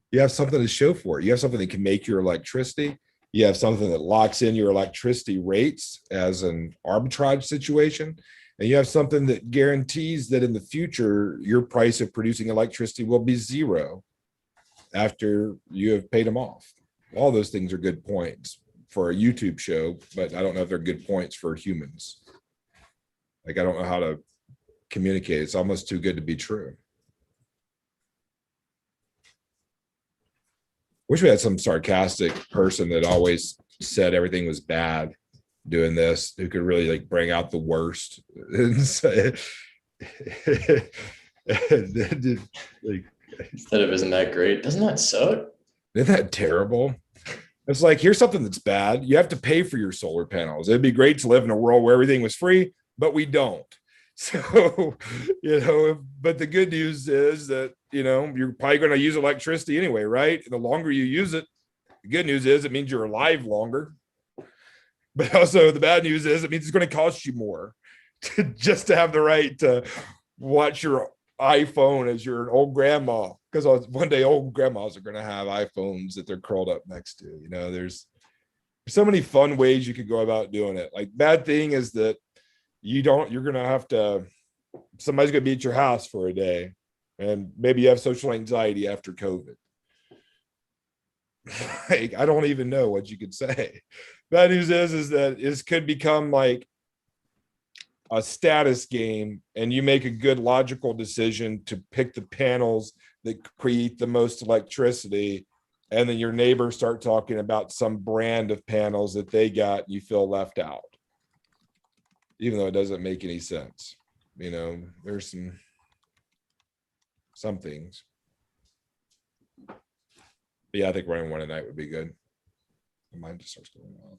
you have something to show for it. You have something that can make your electricity. You have something that locks in your electricity rates as an arbitrage situation. And you have something that guarantees that in the future, your price of producing electricity will be zero after you have paid them off. All those things are good points for a YouTube show, but I don't know if they're good points for humans. Like, I don't know how to communicate. It's almost too good to be true. Wish we had some sarcastic person that always said everything was bad doing this, who could really like bring out the worst and say, like, instead of isn't that great? Doesn't that suck? Isn't that terrible? It's like, here's something that's bad. You have to pay for your solar panels. It'd be great to live in a world where everything was free, but we don't. So, but the good news is that, you're probably going to use electricity anyway, right? And the longer you use it, the good news is it means you're alive longer. But also the bad news is it means it's going to cost you more just to have the right to watch your iPhone as you're an old grandma. Because one day old grandmas are going to have iPhones that they're curled up next to. There's so many fun ways you could go about doing it. Like, bad thing is that you're going to have to, somebody's going to be at your house for a day, and maybe you have social anxiety after COVID. Like, I don't even know what you could say. Bad news is that it could become like a status game, and you make a good logical decision to pick the panels that create the most electricity, and then your neighbors start talking about some brand of panels that they got, and you feel left out, even though it doesn't make any sense. There's some things. But yeah, I think running one a night would be good. Mine just starts going on.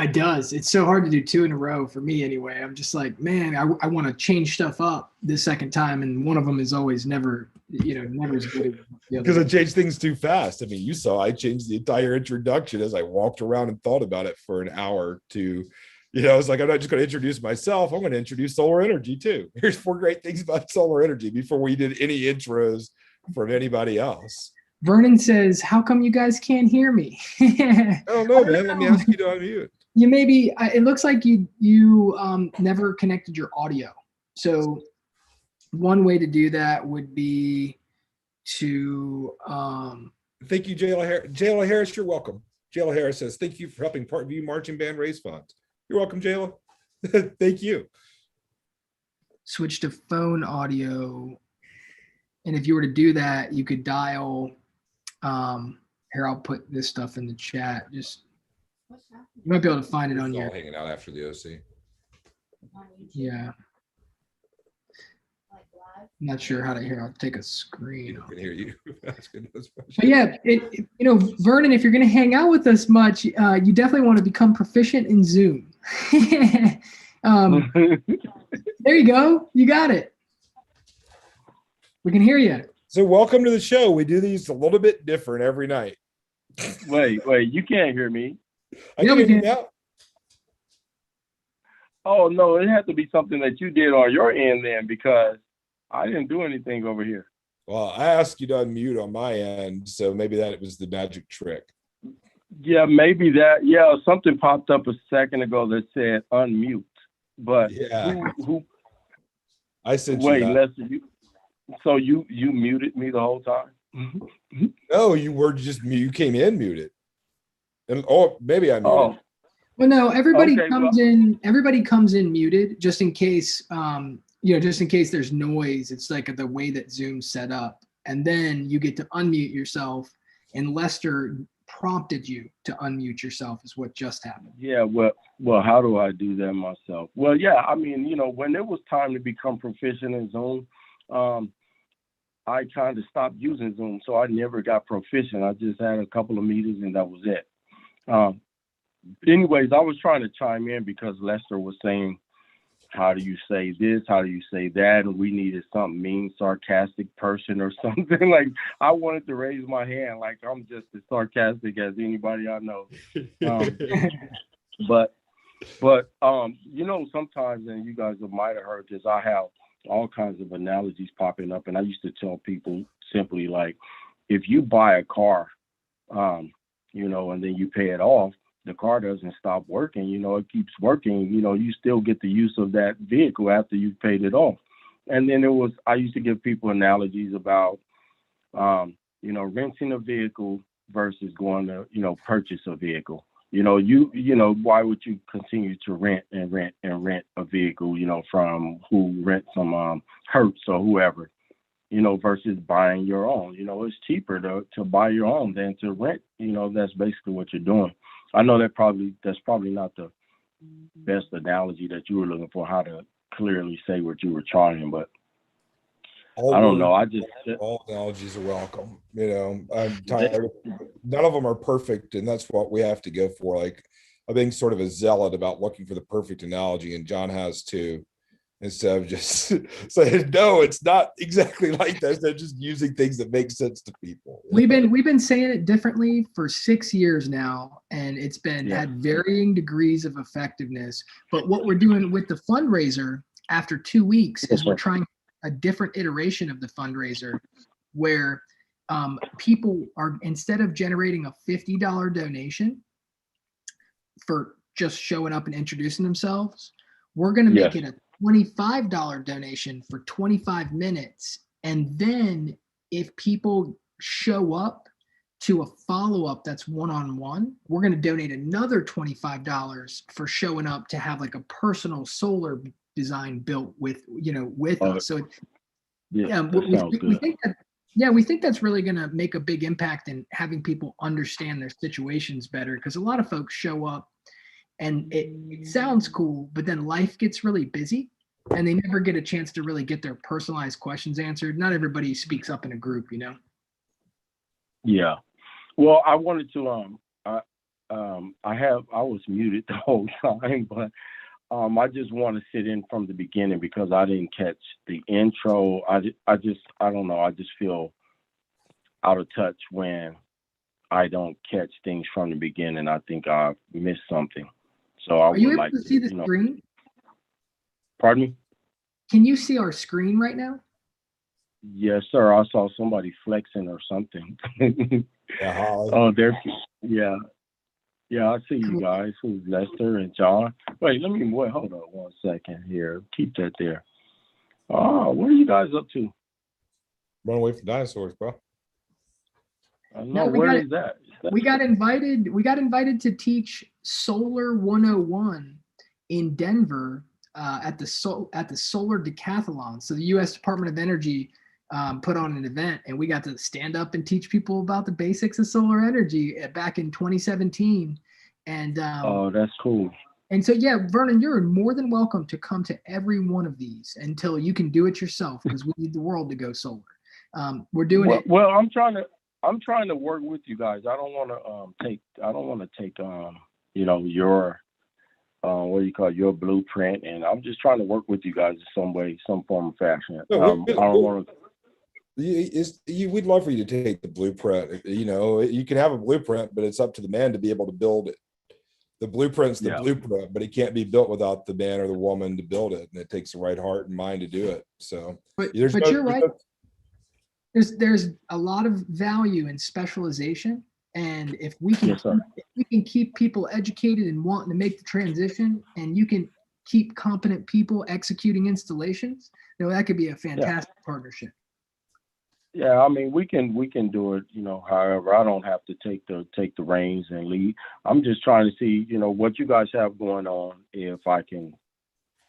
It does. It's so hard to do 2 in a row for me anyway. I'm just like, man, I want to change stuff up this second time. And one of them is always never as good as the other. Because I changed things too fast. I mean, you saw I changed the entire introduction as I walked around and thought about it for an hour to, I was like, I'm not just going to introduce myself. I'm going to introduce solar energy too. Here's 4 great things about solar energy before we did any intros from anybody else. Vernon says, how come you guys can't hear me? I don't know, man. Let me ask you to unmute. You maybe, it looks like you never connected your audio. So one way to do that would be to thank you, Jayla Harris. You're welcome. Jayla Harris says, thank you for helping Parkview Marching Band raise funds. You're welcome, Jayla. Thank you. Switch to phone audio. And if you were to do that, you could dial, here, I'll put this stuff in the chat. Just, you might be able to find it on your. Hanging out after the OC. Yeah. I'm not sure how to hear. I'll take a screen. I can hear you. But yeah, Vernon, if you're going to hang out with us much, you definitely want to become proficient in Zoom. There you go. You got it. We can hear you. So welcome to the show. We do these a little bit different every night. Wait, you can't hear me. I can hear you now. Oh, no, it had to be something that you did on your end then, because I didn't do anything over here. Well, I asked you to unmute on my end, so maybe that was the magic trick. Yeah, maybe that. Yeah, something popped up a second ago that said unmute. But yeah, who I sent wait, you that. Lester, so you muted me the whole time? No, you were just you came in muted. And maybe I muted. Oh. Well, no, everybody comes in. Everybody comes in muted, just in case. Just in case there's noise. It's like the way that Zoom's set up, and then you get to unmute yourself. And Lester prompted you to unmute yourself, is what just happened. Yeah. Well, how do I do that myself? Well, yeah. I mean, when it was time to become proficient in Zoom, I kind of stopped using Zoom, so I never got proficient. I just had a couple of meetings, and that was it. Anyways, I was trying to chime in because Lester was saying, how do you say this? How do you say that? And we needed some mean, sarcastic person or something. Like, I wanted to raise my hand like I'm just as sarcastic as anybody I know. But sometimes, and you guys might have heard this, I have all kinds of analogies popping up. And I used to tell people simply, like, if you buy a car, and then you pay it off, the car doesn't stop working, it keeps working, you still get the use of that vehicle after you've paid it off. And then I used to give people analogies about, renting a vehicle versus going to, purchase a vehicle. Why would you continue to rent a vehicle, from who rents some Hertz or whoever, versus buying your own. It's cheaper to buy your own than to rent. That's basically what you're doing. I know that's probably not the best analogy that you were looking for, how to clearly say what you were trying, but I don't know. All analogies are welcome. I'm tired. None of them are perfect, and that's what we have to go for. Like, I'm being sort of a zealot about looking for the perfect analogy, and John has too. Instead of just saying, no, it's not exactly like that. They're just using things that make sense to people. We've been saying it differently for 6 years now, and it's been had varying degrees of effectiveness. But what we're doing with the fundraiser after 2 weeks is we're trying a different iteration of the fundraiser where people are, instead of generating a $50 donation for just showing up and introducing themselves, we're going to make it a $25 donation for 25 minutes. And then if people show up to a follow-up that's one-on-one, we're going to donate another $25 for showing up to have like a personal solar design built with us. So we think that's really going to make a big impact in having people understand their situations better, because a lot of folks show up and it sounds cool, but then life gets really busy and they never get a chance to really get their personalized questions answered. Not everybody speaks up in a group, Yeah. Well, I wanted to I was muted the whole time, but I just want to sit in from the beginning because I didn't catch the intro. I don't know. I just feel out of touch when I don't catch things from the beginning. I think I missed something. So I Are you would able like to see the screen? Pardon me? Can you see our screen right now? Yes, sir. I saw somebody flexing or something. Oh, yeah. Yeah, I see you guys. Who's Lester and John? Wait, hold on 1 second here. Keep that there. Oh, what are you guys up to? Run away from dinosaurs, bro. No, where is that? We got invited to teach Solar 101 in Denver at the Solar Decathlon. So the U.S. Department of Energy put on an event, and we got to stand up and teach people about the basics of solar energy back in 2017. And oh, that's cool. And so, yeah, Vernon, you're more than welcome to come to every one of these until you can do it yourself, because we need the world to go solar. We're doing it. Well, I'm trying to work with you guys. I don't want to take your what do you call it, your blueprint, and I'm just trying to work with you guys in some way, some form of fashion. I don't want to. We'd love for you to take the blueprint. You can have a blueprint, but it's up to the man to be able to build it. The blueprint's the blueprint, but it can't be built without the man or the woman to build it, and it takes the right heart and mind to do it. So, but you're right. There's a lot of value in specialization, and if we can keep people educated and wanting to make the transition, and you can keep competent people executing installations, that could be a fantastic partnership. Yeah, I mean, we can do it, however. I don't have to take the reins and lead. I'm just trying to see, what you guys have going on, if I can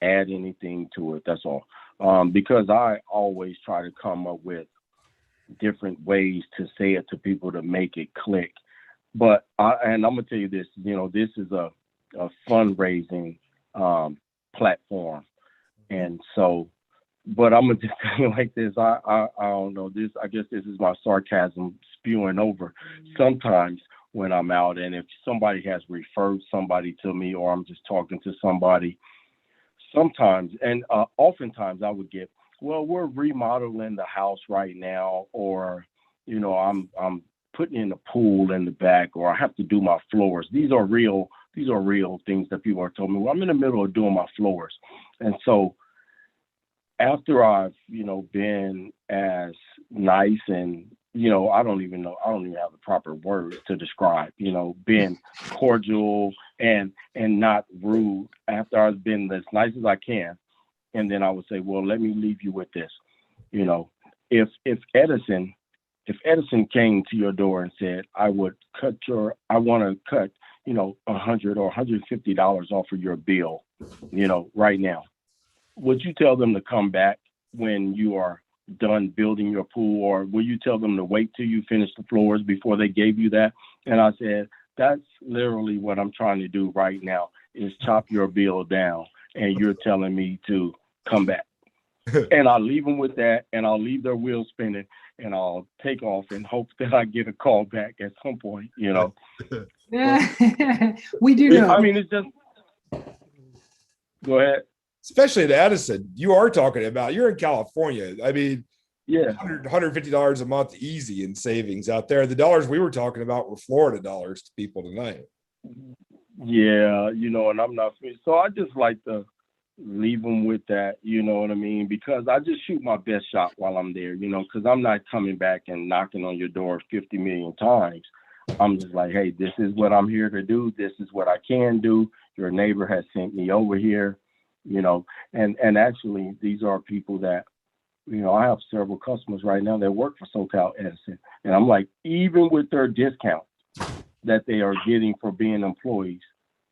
add anything to it. That's all. Because I always try to come up with different ways to say it to people to make it click. But I'm gonna tell you this, this is a fundraising platform, and so. But I'm gonna just tell you like this. I don't know this. I guess this is my sarcasm spewing over sometimes when I'm out, and if somebody has referred somebody to me, or I'm just talking to somebody, sometimes and oftentimes I would get, well, we're remodeling the house right now, or I'm putting in a pool in the back, or I have to do my floors. These are real things that people are telling me. Well, I'm in the middle of doing my floors, and so. After I've, been as nice and, I don't even have the proper words to describe, being cordial and not rude, after I've been as nice as I can. And then I would say, well, let me leave you with this. If Edison came to your door and said, I want to cut, $100 or $150 off of your bill, right now. Would you tell them to come back when you are done building your pool, or will you tell them to wait till you finish the floors before they gave you that? And I said, that's literally what I'm trying to do right now, is chop your bill down, and you're telling me to come back. And I'll leave them with that, and I'll leave their wheels spinning, and I'll take off and hope that I get a call back at some point, We do know. I mean, it's just, go ahead. Especially at Edison, you are talking about, you're in California. I mean, yeah, $150 a month easy in savings out there. The dollars we were talking about were Florida dollars to people tonight. Yeah, and I'm not, so I just like to leave them with that, you know what I mean? Because I just shoot my best shot while I'm there, because I'm not coming back and knocking on your door 50 million times. I'm just like, hey, this is what I'm here to do. This is what I can do. Your neighbor has sent me over here. And actually these are people that, I have several customers right now that work for SoCal Edison. And I'm like, even with their discounts that they are getting for being employees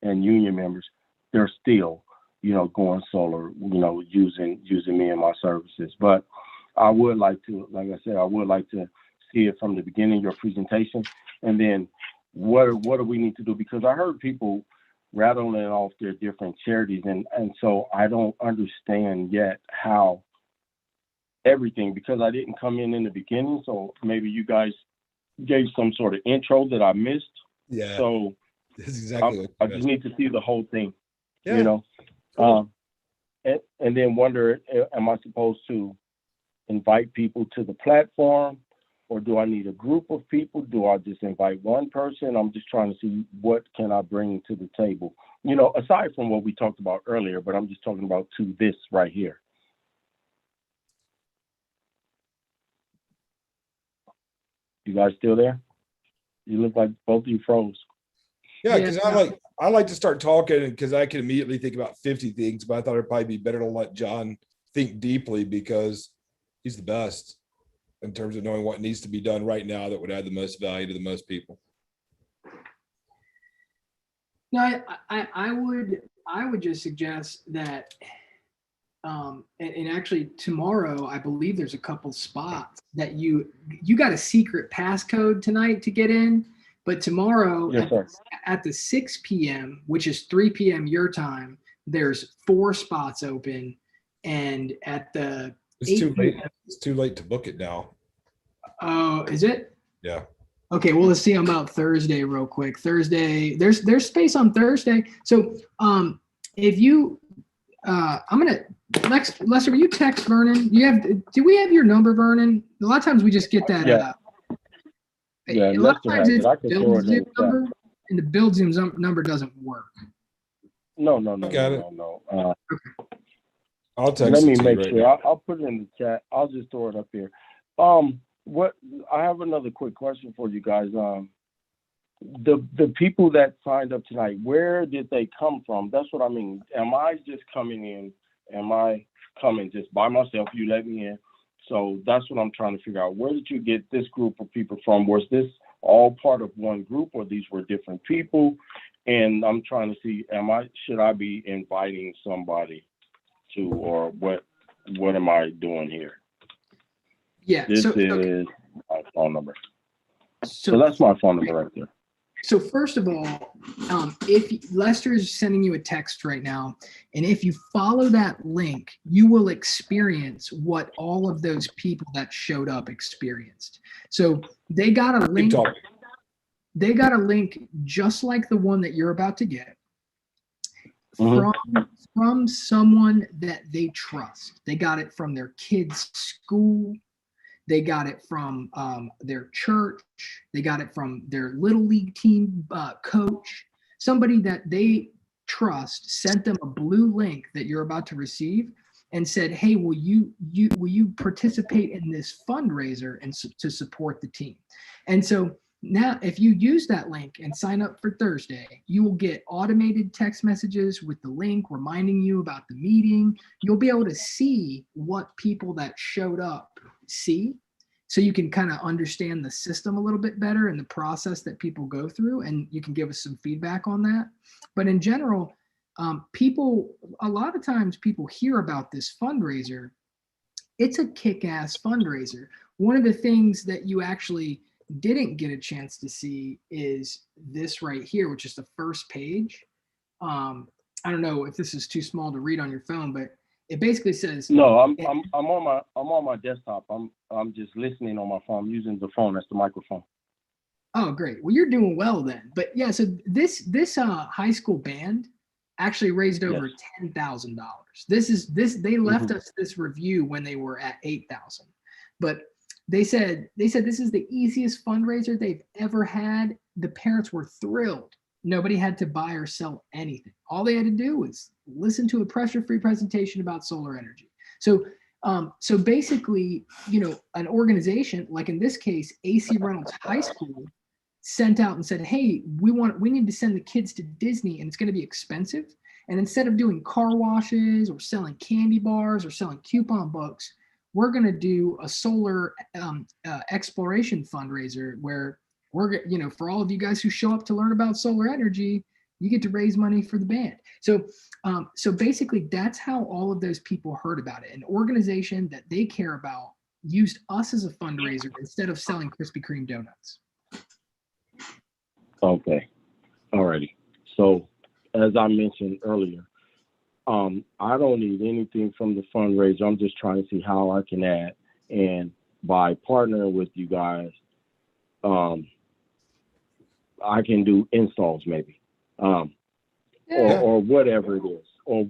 and union members, they're still, going solar, using me and my services. But I would like to, like I said, see it from the beginning of your presentation. And then what do we need to do? Because I heard people rattling off their different charities, and so I don't understand yet how everything, because I didn't come in the beginning, so maybe you guys gave some sort of intro that I missed. Yeah. So That's exactly I just need to see the whole thing, Yeah. you know. And then wonder, am I supposed to invite people to the platform, or do I need a group of people? Do I just invite one person? I'm just trying to see what can I bring to the table, you know, aside from what we talked about earlier, but I'm just talking about to this right here. You guys still there? You look like both of you froze. Yeah, because I like to start talking because I can immediately think about 50 things, but I thought it'd probably be better to let John think deeply because he's the best in terms of knowing what needs to be done right now that would add the most value to the most people. No, I would just suggest that, and actually tomorrow, I believe there's a couple spots that you got a secret passcode tonight to get in, but tomorrow at the 6 p.m., which is 3 p.m. your time, there's 4 spots open, and at the It's too late. It's too late to book it now. Oh, is it? Yeah. Okay, well, let's see about Thursday real quick. Thursday, there's space on Thursday. So if you I'm gonna Lester, will you text Vernon? Do we have your number, Vernon? A lot of times we just get that yeah, a lot of times it's I can throw it Zoom in the number, and the build Zoom number doesn't work. No. I'll text Let me it to make you right sure. now. I'll put it in the chat. I'll just throw it up here. What I have another quick question for you guys. The people that signed up tonight, where did they come from? That's what I mean. Am I just coming in? Am I coming just by myself? You let me in. So that's what I'm trying to figure out. Where did you get this group of people from? Was this all part of one group, or these were different people? And I'm trying to see, should I be inviting somebody to, or what am I doing here? Yeah. This is my phone number. So that's my phone number right there. So first of all, if Lester is sending you a text right now, and if you follow that link, you will experience what all of those people that showed up experienced. So they got a link. They got a link just like the one that you're about to get from someone that they trust. They got it from their kids' school. They got it from their church. They got it from their little league team coach. Somebody that they trust sent them a blue link that you're about to receive and said, "Hey, will you participate in this fundraiser and to support the team?" And so now, if you use that link and sign up for Thursday, you will get automated text messages with the link reminding you about the meeting. You'll be able to see what people that showed up see, so you can kind of understand the system a little bit better and the process that people go through, and you can give us some feedback on that. But in general, a lot of times people hear about this fundraiser. It's a kick-ass fundraiser. One of the things that you actually didn't get a chance to see is this right here, which is the first page. I don't know if this is too small to read on your phone, but it basically says, no, I'm on my desktop. I'm just listening on my phone. I'm using the phone as the microphone. Oh, great. Well, you're doing well then. But yeah, so this high school band actually raised over $10,000. They left us this review when they were at 8,000. But they said this is the easiest fundraiser they've ever had. The parents were thrilled. Nobody had to buy or sell anything. All they had to do was listen to a pressure-free presentation about solar energy. So basically, an organization, like in this case, AC Reynolds High School, sent out and said, "Hey, we need to send the kids to Disney, and it's going to be expensive. And instead of doing car washes or selling candy bars or selling coupon books, we're going to do a solar exploration fundraiser where for all of you guys who show up to learn about solar energy, you get to raise money for the band." So basically, that's how all of those people heard about it. An organization that they care about used us as a fundraiser instead of selling Krispy Kreme donuts. Okay. Alrighty. So as I mentioned earlier, I don't need anything from the fundraiser. I'm just trying to see how I can add. And by partnering with you guys, I can do installs maybe. or whatever it is, or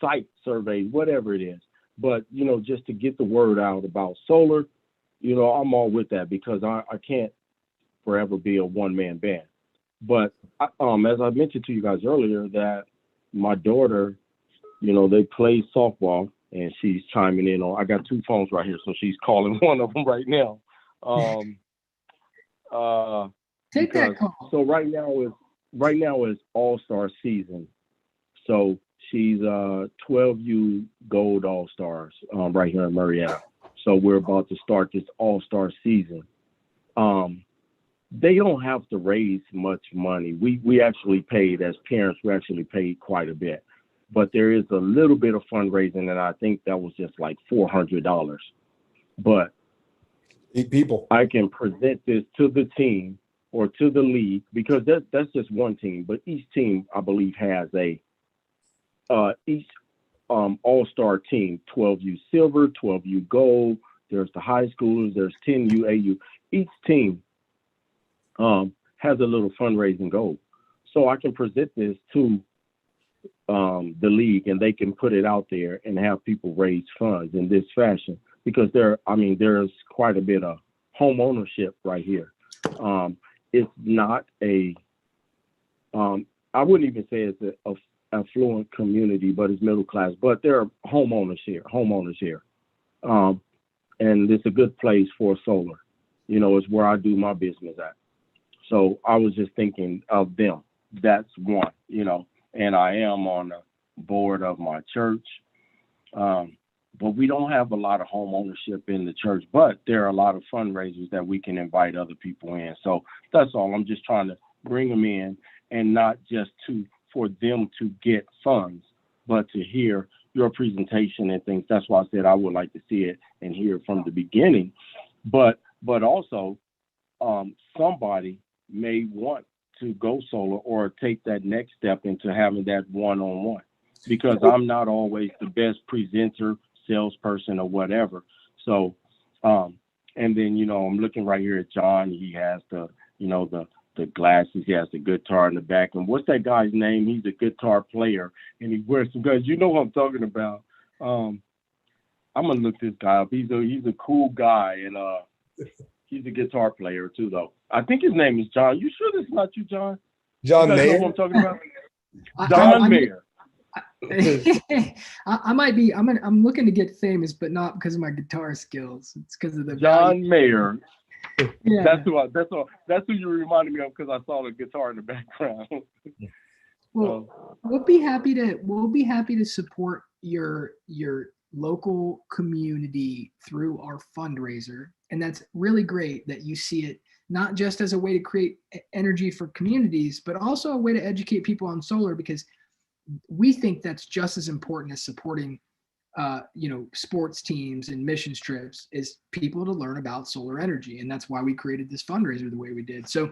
site surveys, whatever it is. But just to get the word out about solar, I'm all with that, because I can't forever be a one-man band. But as I mentioned to you guys earlier, that my daughter, they play softball, and she's chiming in on. I got two phones right here, so she's calling one of them right now. Take that call. So right now is All-Star season. So she's 12U Gold All-Stars right here in Marietta. So we're about to start this All-Star season. They don't have to raise much money. We actually paid, as parents, we actually paid quite a bit. But there is a little bit of fundraising, and I think that was just like $400. But 8 people. I can present this to the team or to the league, because that's just one team. But each team, I believe, has each all-star team, 12U silver, 12U gold. There's the high schoolers, there's 10U, AU. Each team has a little fundraising goal. So I can present this to the league, and they can put it out there and have people raise funds in this fashion, because there's quite a bit of home ownership right here. It's not I wouldn't even say it's a affluent community, but it's middle class. But there are homeowners here, and it's a good place for solar. It's where I do my business at. So I was just thinking of them. That's one, and I am on the board of my church. But we don't have a lot of home ownership in the church, but there are a lot of fundraisers that we can invite other people in. So that's all. I'm just trying to bring them in, and not just for them to get funds, but to hear your presentation and things. That's why I said I would like to see it and hear it from the beginning. But also, somebody may want to go solar or take that next step into having that one-on-one, because I'm not always the best presenter, salesperson, or whatever. So, and then, I'm looking right here at John. He has the glasses. He has the guitar in the back. And what's that guy's name? He's a guitar player, and he wears some guys. You know what I'm talking about. I'm gonna look this guy up. He's a cool guy, and he's a guitar player too, though. I think his name is John. You sure this is not you, John? John Mayer? Mayer? Know what I'm talking about? John Mayer. I might be. I'm looking to get famous, but not because of my guitar skills. It's because of the John Mayer. Yeah. That's who you reminded me of, because I saw the guitar in the background. Well, we'll be happy to support your local community through our fundraiser, and that's really great that you see it not just as a way to create energy for communities, but also a way to educate people on solar, because we think that's just as important as supporting sports teams and mission trips, is people to learn about solar energy. And that's why we created this fundraiser the way we did. So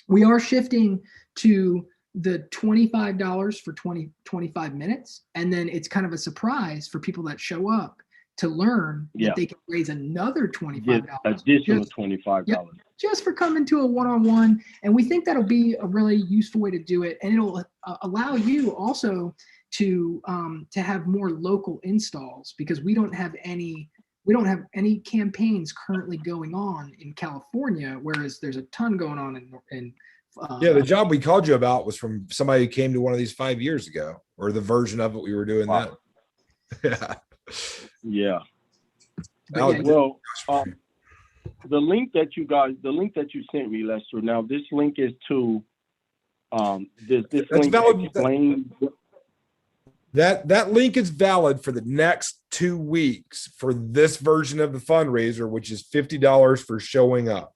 we are shifting to the $25 for 25 minutes. And then it's kind of a surprise for people that show up to learn that they can raise another $25. Additional $25. Yep, just for coming to a one-on-one. And we think that'll be a really useful way to do it. And it'll allow you also to have more local installs, because we don't have any campaigns currently going on in California, whereas there's a ton going on in the job we called you about was from somebody who came to one of these 5 years ago, or the version of it we were doing then. Yeah. Well, the link that you sent me, Lester. Now this link is to this link explain. That link is valid for the next 2 weeks for this version of the fundraiser, which is $50 for showing up.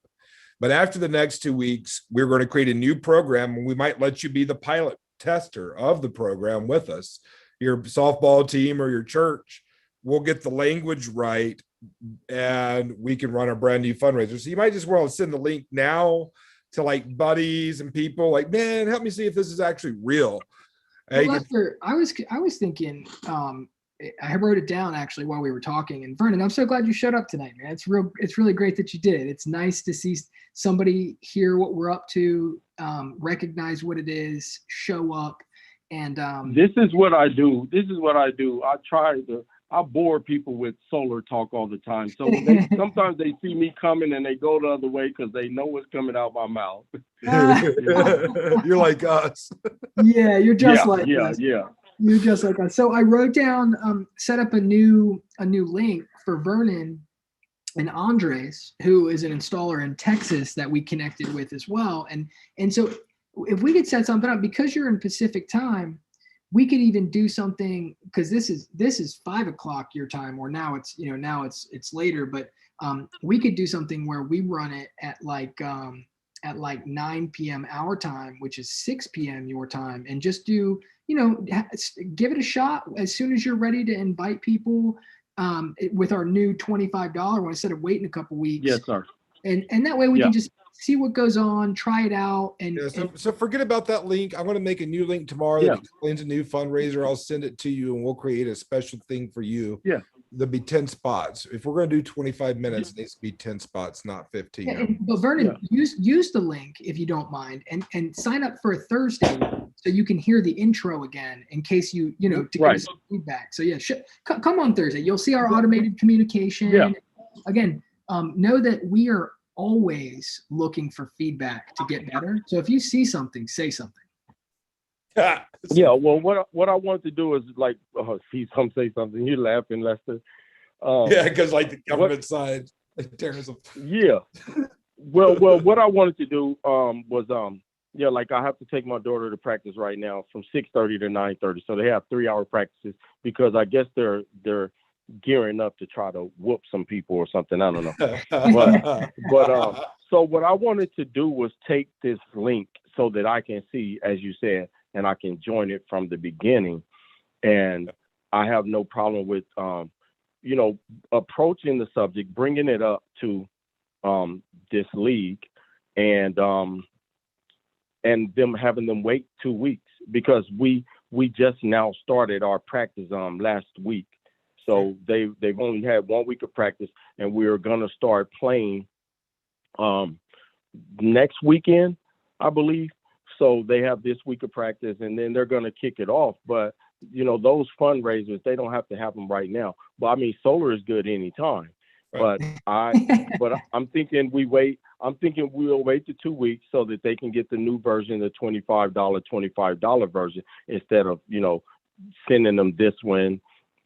But after the next 2 weeks, we're going to create a new program, and we might let you be the pilot tester of the program with us. Your softball team or your church, we'll get the language right, and we can run a brand new fundraiser. So you might just want to send the link now to like buddies and people, like, man, help me see if this is actually real. Well, Lester, I was thinking, I wrote it down actually while we were talking. And Vernon, I'm so glad you showed up tonight, man. It's really great that you did. It's nice to see somebody hear what we're up to, recognize what it is, show up. And this is what I do. I bore people with solar talk all the time. So sometimes they see me coming and they go the other way because they know what's coming out my mouth. You're like us. Yeah, you're just like us. Yeah. You're just like us. So I wrote down, set up a new link for Vernon and Andres, who is an installer in Texas that we connected with as well. And so if we could set something up, because you're in Pacific time, we could even do something, because this is 5 o'clock your time, or now it's later, but we could do something where we run it at like 9 p.m. our time, which is 6 p.m. your time, and just do, give it a shot as soon as you're ready to invite people, with our new $25 one, instead of waiting a couple weeks. Yes, sir. And that way we can just see what goes on, try it out. And, so forget about that link. I'm going to make a new link tomorrow that explains a new fundraiser. I'll send it to you and we'll create a special thing for you. Yeah. There'll be 10 spots. If we're going to do 25 minutes, it needs to be 10 spots, not 15. Yeah, but Vernon, use the link if you don't mind, and sign up for a Thursday so you can hear the intro again in case to give us some feedback. So come on Thursday. You'll see our automated communication. Yeah. Again, know that we are always looking for feedback to get better. So if you see something, say something. Yeah, well, what I want to do is see some say something. You're laughing, Lester. Because like the government side, like terrorism. Yeah. Well, what I wanted to do was I have to take my daughter to practice right now from 6:30 to 9:30. So they have 3-hour practices because I guess they're gearing up to try to whoop some people or something. I don't know. But so what I wanted to do was take this link so that I can see, as you said, and I can join it from the beginning. And I have no problem with, approaching the subject, bringing it up to this league, and them having them wait 2 weeks, because we just now started our practice last week. So they've only had 1 week of practice, and we're gonna start playing next weekend, I believe. So they have this week of practice, and then they're gonna kick it off. But those fundraisers, they don't have to have them right now. But I mean, solar is good anytime. But I'm thinking we'll wait the 2 weeks so that they can get the new version, the $25 version, instead of sending them this one.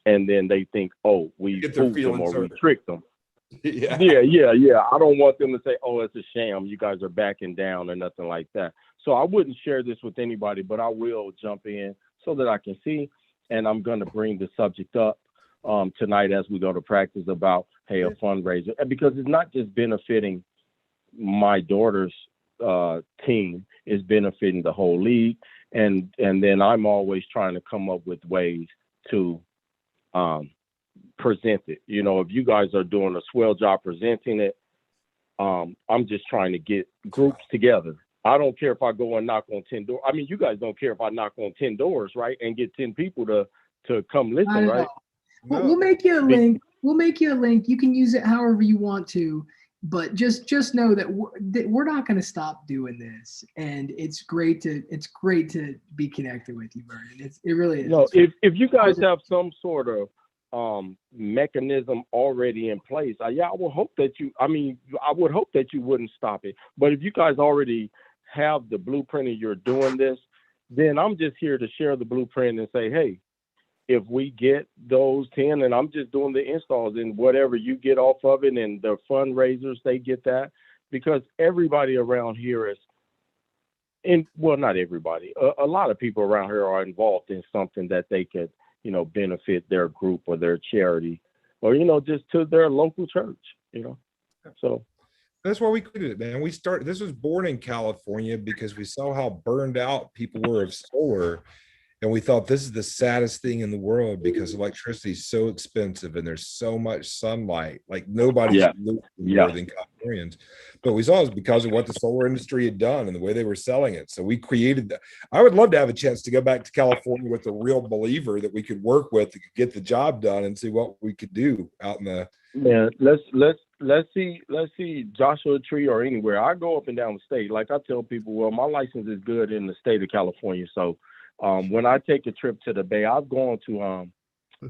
And then they think, oh, we fooled them or we tricked them. Yeah. I don't want them to say, oh, it's a sham, you guys are backing down or nothing like that. So I wouldn't share this with anybody, but I will jump in so that I can see. And I'm going to bring the subject up tonight as we go to practice about, hey, a fundraiser. Because it's not just benefiting my daughter's team, it's benefiting the whole league. And then I'm always trying to come up with ways to present it. If you guys are doing a swell job presenting it, I'm just trying to get groups together. I don't care if I go and knock on 10 doors. I mean, you guys don't care if I knock on 10 doors, right? And get 10 people to come listen, right? We'll make you a link. We'll make you a link. You can use it however you want to, but just know that we're not going to stop doing this. And it's great to be connected with you, Vernon. It really is. No, if you guys have some sort of mechanism already in place, I would hope that you wouldn't stop it. But if you guys already have the blueprint and you're doing this, then I'm just here to share the blueprint and say, hey, if we get those 10, and I'm just doing the installs, and whatever you get off of it, and the fundraisers, they get that, because everybody around here is, not everybody, a lot of people around here are involved in something that they could, benefit their group or their charity, or, just to their local church, So that's why we created it, man. This was born in California because we saw how burned out people were of solar. And we thought this is the saddest thing in the world because electricity is so expensive and there's so much sunlight. Like nobody's more than Californians. But we saw it was because of what the solar industry had done and the way they were selling it. So we created that. I would love to have a chance to go back to California with a real believer that we could work with that could get the job done and see what we could do out in the. Yeah, let's see Joshua Tree or anywhere. I go up and down the state. Like I tell people, well, my license is good in the state of California. So when I take a trip to the Bay, I've gone to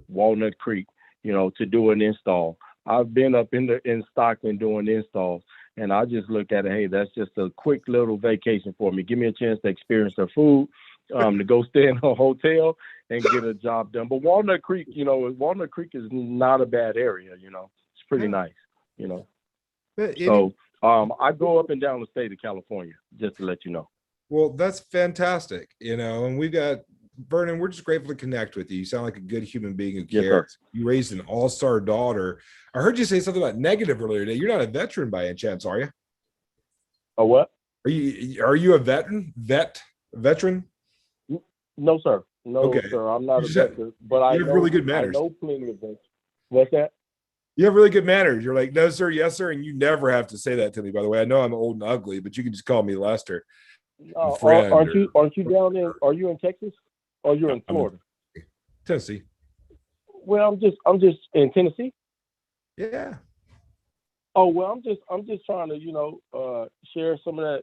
Walnut Creek, to do an install. I've been up in Stockton doing installs, and I just look at it. Hey, that's just a quick little vacation for me. Give me a chance to experience the food, to go stay in a hotel and get a job done. But Walnut Creek, Walnut Creek is not a bad area. It's pretty nice. So I go up and down the state of California, just to let you know. Well, that's fantastic, and we've got Vernon, we're just grateful to connect with you. You sound like a good human being who cares. You raised an all-star daughter. I heard you say something about negative earlier today. You're not a veteran by any chance, are you? A what? Are you a veteran? No, sir. No, okay. Sir. I'm not a veteran, but I have really good manners. I know plenty of veterans. What's that? You have really good manners. You're like, no, sir, yes, sir. And you never have to say that to me, by the way. I know I'm old and ugly, but you can just call me Lester. Aren't you down in, are you in Texas or you're in Florida? Tennessee. Well, I'm just in Tennessee. Yeah. Oh, well, I'm just trying to, share some of that,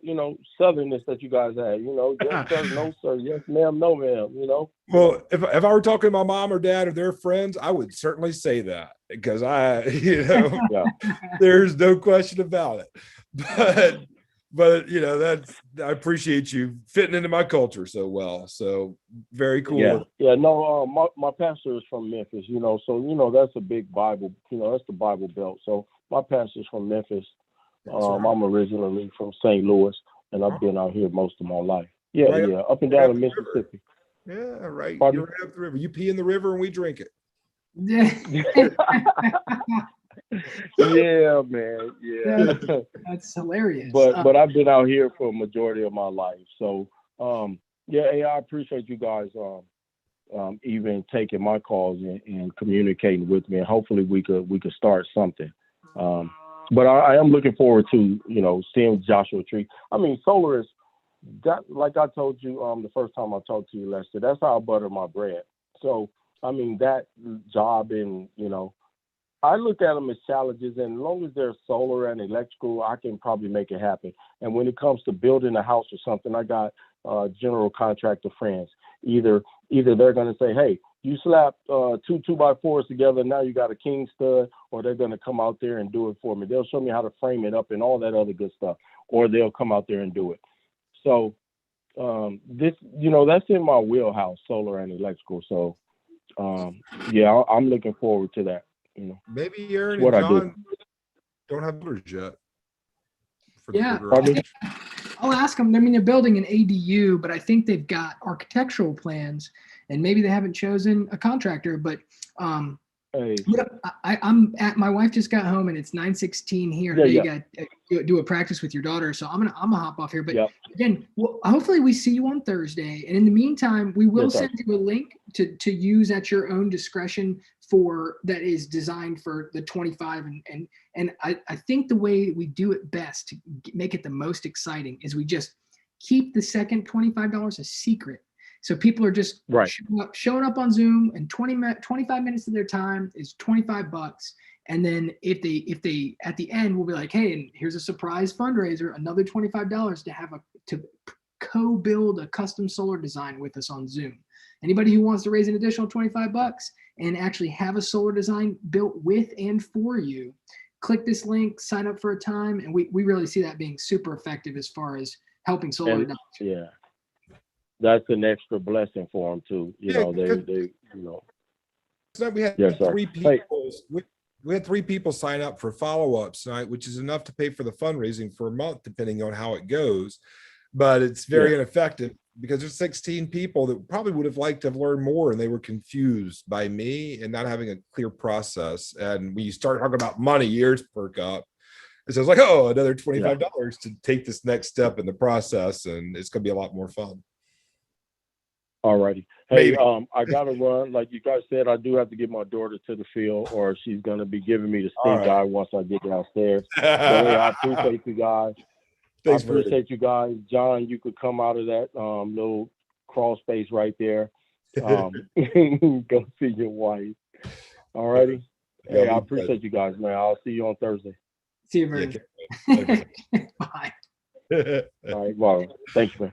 southernness that you guys have, yes, sir, no, sir, yes, ma'am, no, ma'am, Well, if I were talking to my mom or dad or their friends, I would certainly say that because there's no question about it. But I appreciate you fitting into my culture so well. So very cool. Yeah. No, my pastor is from Memphis, so that's a big Bible, that's the Bible Belt. So my pastor's from Memphis. I'm originally from St. Louis, and I've been out here most of my life. Yeah, up and down in Mississippi. Yeah, right. You're right up the river. You pee in the river and we drink it. Yeah, man. Yeah. That's hilarious. But I've been out here for a majority of my life. So I appreciate you guys even taking my calls and communicating with me, and hopefully we could start something. But I am looking forward to seeing Joshua Tree. I mean, solar is that, like I told you the first time I talked to you, Lester, that's how I butter my bread. So I mean, that job, and I look at them as challenges, and as long as they're solar and electrical, I can probably make it happen. And when it comes to building a house or something, I got general contractor friends. Either they're going to say, hey, you slap 2 2x4s together, now you got a king stud, or they're going to come out there and do it for me. They'll show me how to frame it up and all that other good stuff, or they'll come out there and do it. So this, that's in my wheelhouse, solar and electrical. So I'm looking forward to that. Maybe Aaron and John don't have builders yet. I'll ask them. I mean, they're building an ADU, but I think they've got architectural plans, and maybe they haven't chosen a contractor. But I'm at. My wife just got home, and it's 9:16 here. You got to do a practice with your daughter, so I'm gonna hop off here. But again, hopefully we see you on Thursday, and in the meantime, we will send you a link to use at your own discretion that is designed for the 25 and I think the way we do it best to make it the most exciting is we just keep the second $25 a secret. So people are just showing up on Zoom, and 25 minutes of their time is $25. And then if they at the end, we'll be like, hey, and here's a surprise fundraiser, another $25 to co-build a custom solar design with us on Zoom. Anybody who wants to raise an additional $25 and actually have a solar design built with and for you, click this link, sign up for a time, and we really see that being super effective as far as helping solar adoption. Yeah, that's an extra blessing for them too. So we had three people. We had 3 people sign up for follow-ups tonight, which is enough to pay for the fundraising for a month, depending on how it goes. But it's very ineffective because there's 16 people that probably would have liked to have learned more, and they were confused by me and not having a clear process. And when you start talking about money, ears perk up. And so it's like, oh, another $25 to take this next step in the process, and it's going to be a lot more fun. All righty. Maybe. Hey, I gotta run. Like you guys said, I do have to get my daughter to the field, or she's gonna be giving me the stink eye once I get downstairs. But hey, I appreciate you guys. Thanks, I appreciate you guys. John, you could come out of that little crawl space right there. Go see your wife. All righty. Hey, I appreciate you guys, man. I'll see you on Thursday. See you, Virgin. Bye. All right, well, thank you, man.